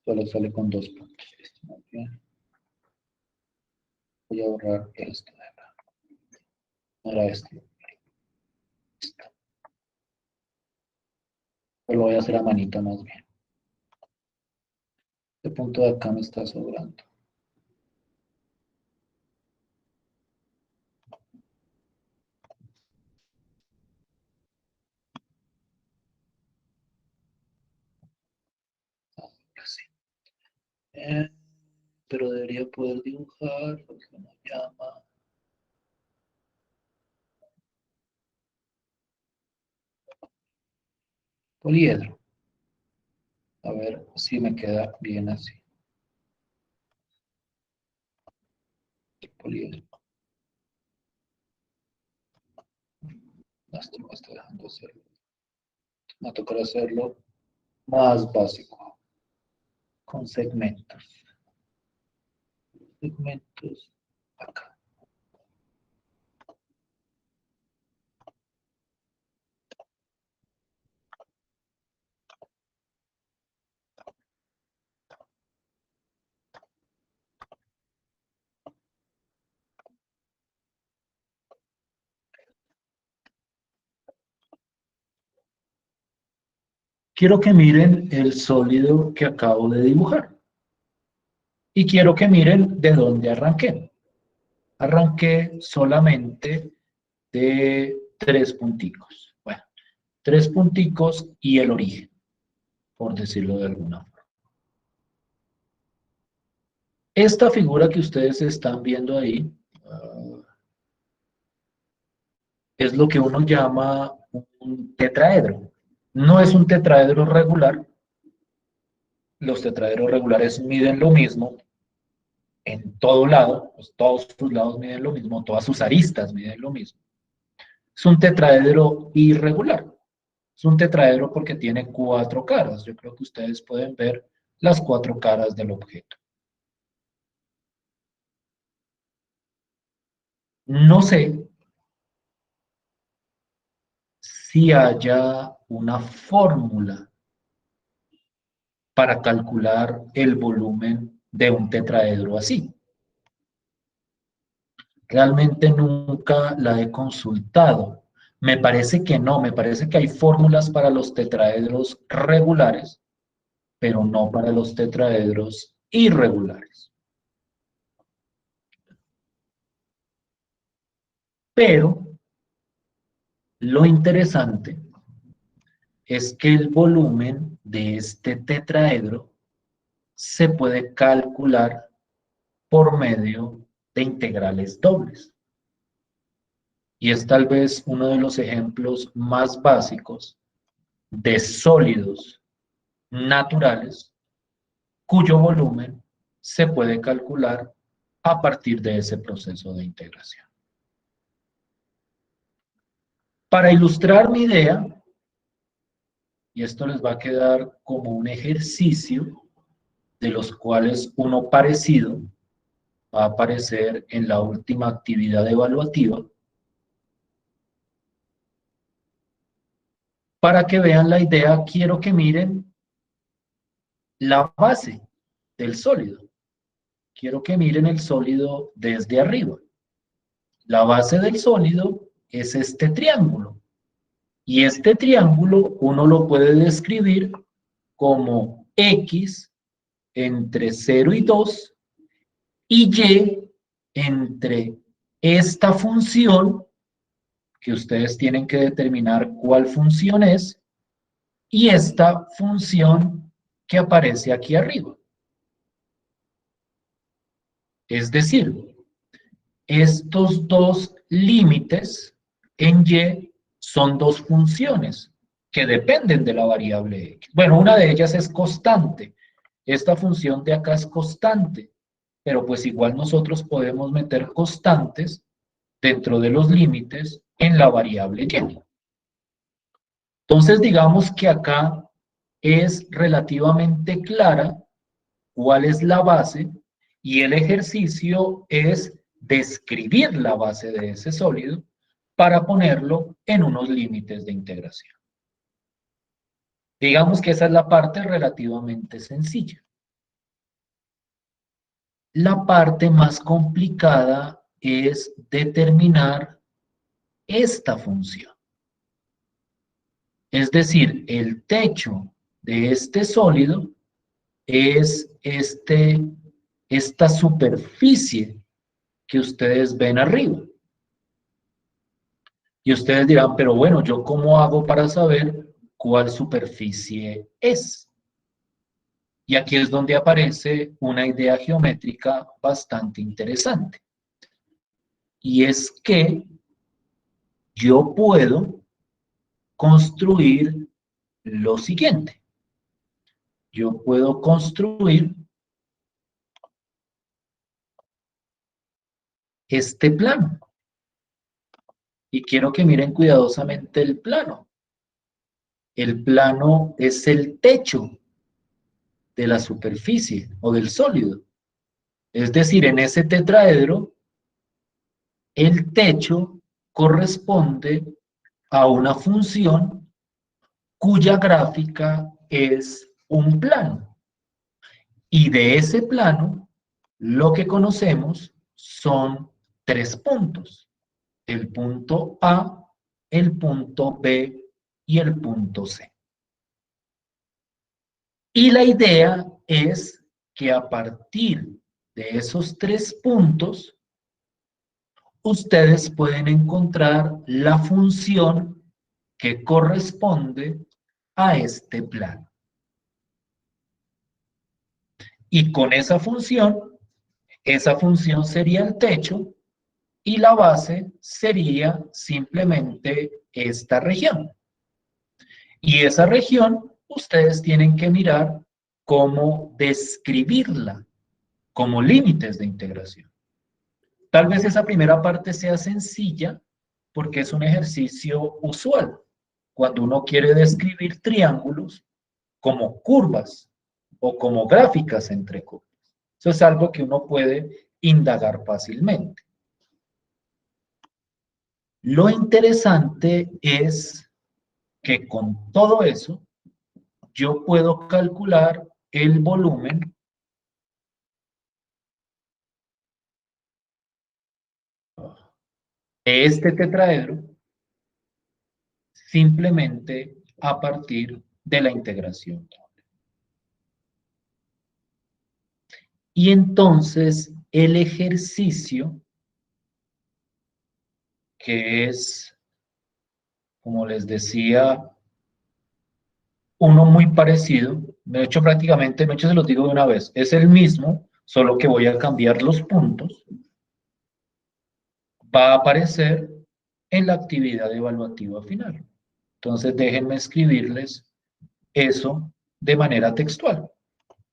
Solo sale con 2 puntos. Listo, muy bien. Voy a borrar esto de acá. No era este. Listo. Lo voy a hacer a manito más bien. Este punto de acá me está sobrando. Así. Pero debería poder dibujar lo que uno llama poliedro. A ver si me queda bien así. Poliedro. Esto me está dejando hacerlo. Me va a tocar hacerlo más básico. Con segmentos. Segmentos acá. Quiero que miren el sólido que acabo de dibujar. Y quiero que miren de dónde arranqué. Arranqué solamente de 3 punticos. Bueno, 3 punticos y el origen, por decirlo de alguna forma. Esta figura que ustedes están viendo ahí es lo que uno llama un tetraedro. No es un tetraedro regular. Los tetraedros regulares miden lo mismo en todo lado, pues todos sus lados miden lo mismo, todas sus aristas miden lo mismo. Es un tetraedro irregular. Es un tetraedro porque tiene 4 caras. Yo creo que ustedes pueden ver las 4 caras del objeto. No sé si haya una fórmula para calcular el volumen de un tetraedro así. Realmente nunca la he consultado. Me parece que no, me parece que hay fórmulas para los tetraedros regulares, pero no para los tetraedros irregulares. Pero lo interesante es que el volumen de este tetraedro se puede calcular por medio de integrales dobles. Y es tal vez uno de los ejemplos más básicos de sólidos naturales cuyo volumen se puede calcular a partir de ese proceso de integración. Para ilustrar mi idea, y esto les va a quedar como un ejercicio de los cuales uno parecido va a aparecer en la última actividad evaluativa, para que vean la idea, quiero que miren la base del sólido. Quiero que miren el sólido desde arriba. La base del sólido es este triángulo. Y este triángulo uno lo puede describir como X entre 0 y 2 y Y entre esta función, que ustedes tienen que determinar cuál función es, y esta función que aparece aquí arriba. Es decir, estos dos límites en Y son dos funciones que dependen de la variable X. Bueno, una de ellas es constante. Esta función de acá es constante, pero pues igual nosotros podemos meter constantes dentro de los límites en la variable Y. Entonces digamos que acá es relativamente clara cuál es la base y el ejercicio es describir la base de ese sólido para ponerlo en unos límites de integración. Digamos que esa es la parte relativamente sencilla. La parte más complicada es determinar esta función. Es decir, el techo de este sólido es esta superficie que ustedes ven arriba. Y ustedes dirán, pero bueno, ¿yo cómo hago para saber cuál superficie es? Y aquí es donde aparece una idea geométrica bastante interesante. Y es que yo puedo construir lo siguiente. Yo puedo construir este plano. Y quiero que miren cuidadosamente el plano. El plano es el techo de la superficie o del sólido. Es decir, en ese tetraedro, el techo corresponde a una función cuya gráfica es un plano. Y de ese plano, lo que conocemos son tres puntos. El punto A, el punto B y el punto C. Y la idea es que a partir de esos tres puntos, ustedes pueden encontrar la función que corresponde a este plano. Y con esa función sería el techo y la base sería simplemente esta región. Y esa región ustedes tienen que mirar cómo describirla como límites de integración. Tal vez esa primera parte sea sencilla porque es un ejercicio usual. Cuando uno quiere describir triángulos como curvas o como gráficas entre curvas. Eso es algo que uno puede indagar fácilmente. Lo interesante es que con todo eso, yo puedo calcular el volumen de este tetraedro simplemente a partir de la integración. Y entonces el ejercicio, que es, como les decía, uno muy parecido, de hecho se los digo de una vez, es el mismo, solo que voy a cambiar los puntos, va a aparecer en la actividad evaluativa final. Entonces déjenme escribirles eso de manera textual,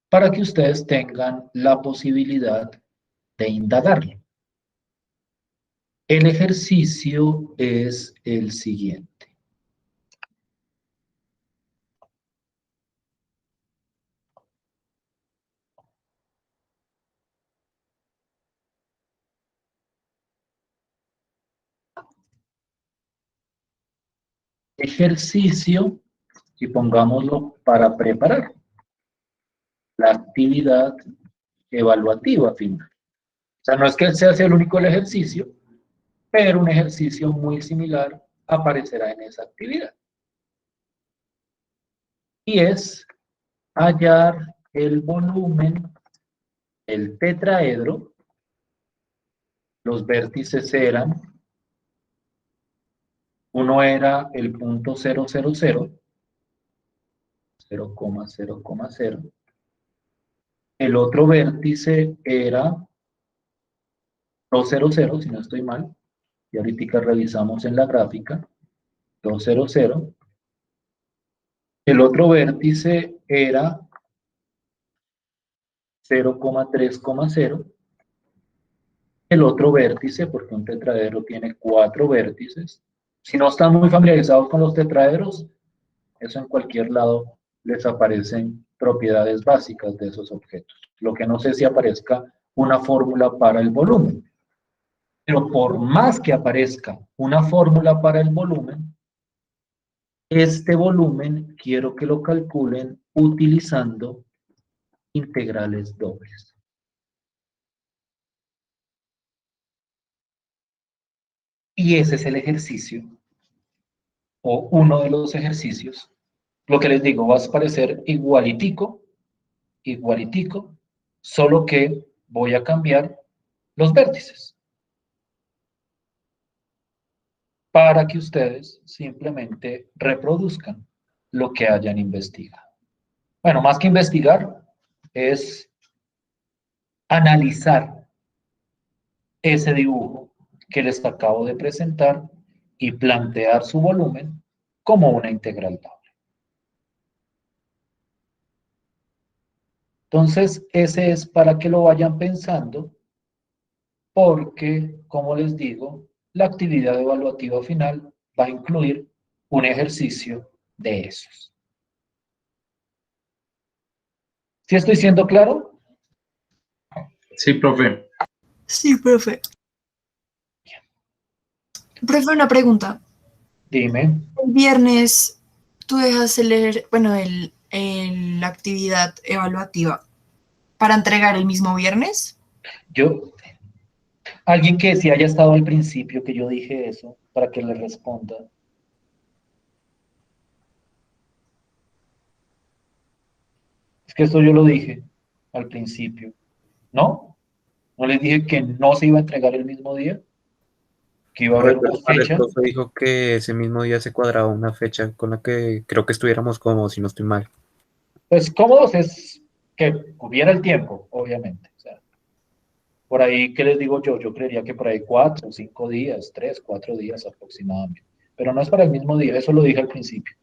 para que ustedes tengan la posibilidad de indagarlo. El ejercicio es el siguiente. Ejercicio, y pongámoslo para preparar la actividad evaluativa final. O sea, no es que sea el único el ejercicio, pero un ejercicio muy similar aparecerá en esa actividad. Y es hallar el volumen del tetraedro. Los vértices eran, uno era el punto 000, 0,0,0. El otro vértice era 200, si no estoy mal, y ahorita revisamos en la gráfica, 200. El otro vértice era 0,3,0. El otro vértice, porque un tetraedro tiene 4 vértices. Si no están muy familiarizados con los tetraedros, eso en cualquier lado les aparecen propiedades básicas de esos objetos. Lo que no sé si aparezca una fórmula para el volumen. Pero por más que aparezca una fórmula para el volumen, este volumen quiero que lo calculen utilizando integrales dobles. Y ese es el ejercicio, o uno de los ejercicios. Lo que les digo, va a parecer igualitico, igualitico, solo que voy a cambiar los vértices para que ustedes simplemente reproduzcan lo que hayan investigado. Bueno, más que investigar, es analizar ese dibujo que les acabo de presentar y plantear su volumen como una integral doble. Entonces, ese es para que lo vayan pensando, porque, como les digo, la actividad evaluativa final va a incluir un ejercicio de esos. ¿Sí estoy siendo claro? Sí, profe. Sí, profe. Profe, una pregunta. Dime. El viernes tú dejas leer, bueno, la actividad evaluativa para entregar el mismo viernes. Alguien que sí haya estado al principio que yo dije eso, para que le responda. Es que esto yo lo dije al principio, ¿no? ¿No les dije que no se iba a entregar el mismo día? Que iba a haber una El fecha. profe dijo que ese mismo día se cuadraba una fecha con la que creo que estuviéramos cómodos, si no estoy mal. Pues cómodos es que hubiera el tiempo, obviamente. O sea, por ahí, ¿qué les digo yo? Yo creería que por ahí 4, 5 días, 3, 4 días aproximadamente. Pero no es para el mismo día, eso lo dije al principio.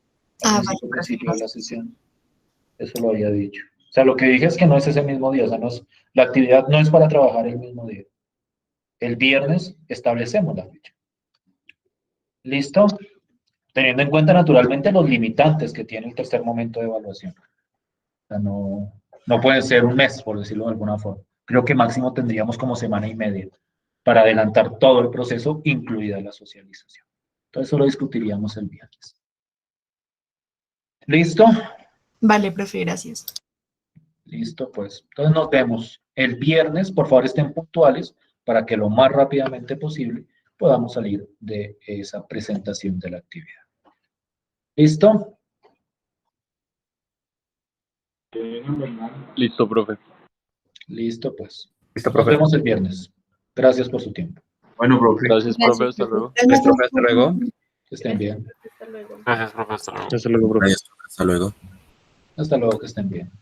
Al principio de la sesión. Eso lo había dicho. O sea, lo que dije es que no es ese mismo día, o sea, la actividad no es para trabajar el mismo día. El viernes establecemos la fecha. ¿Listo? Teniendo en cuenta naturalmente los limitantes que tiene el tercer momento de evaluación. O sea, no puede ser un mes, por decirlo de alguna forma. Creo que máximo tendríamos como semana y media para adelantar todo el proceso, incluida la socialización. Entonces, eso lo discutiríamos el viernes. ¿Listo? Vale, profe, gracias. Listo, pues. Entonces nos vemos el viernes. Por favor, estén puntuales para que lo más rápidamente posible podamos salir de esa presentación de la actividad. ¿Listo? Listo, profe. Listo, pues. Listo, Nos profe. vemos el viernes. Gracias por su tiempo. Bueno, profe. Gracias, profe. Hasta luego. Gracias, profe. Hasta luego. Que estén bien. Hasta luego. Gracias, profe. Hasta luego. Hasta luego. Hasta luego, que estén bien.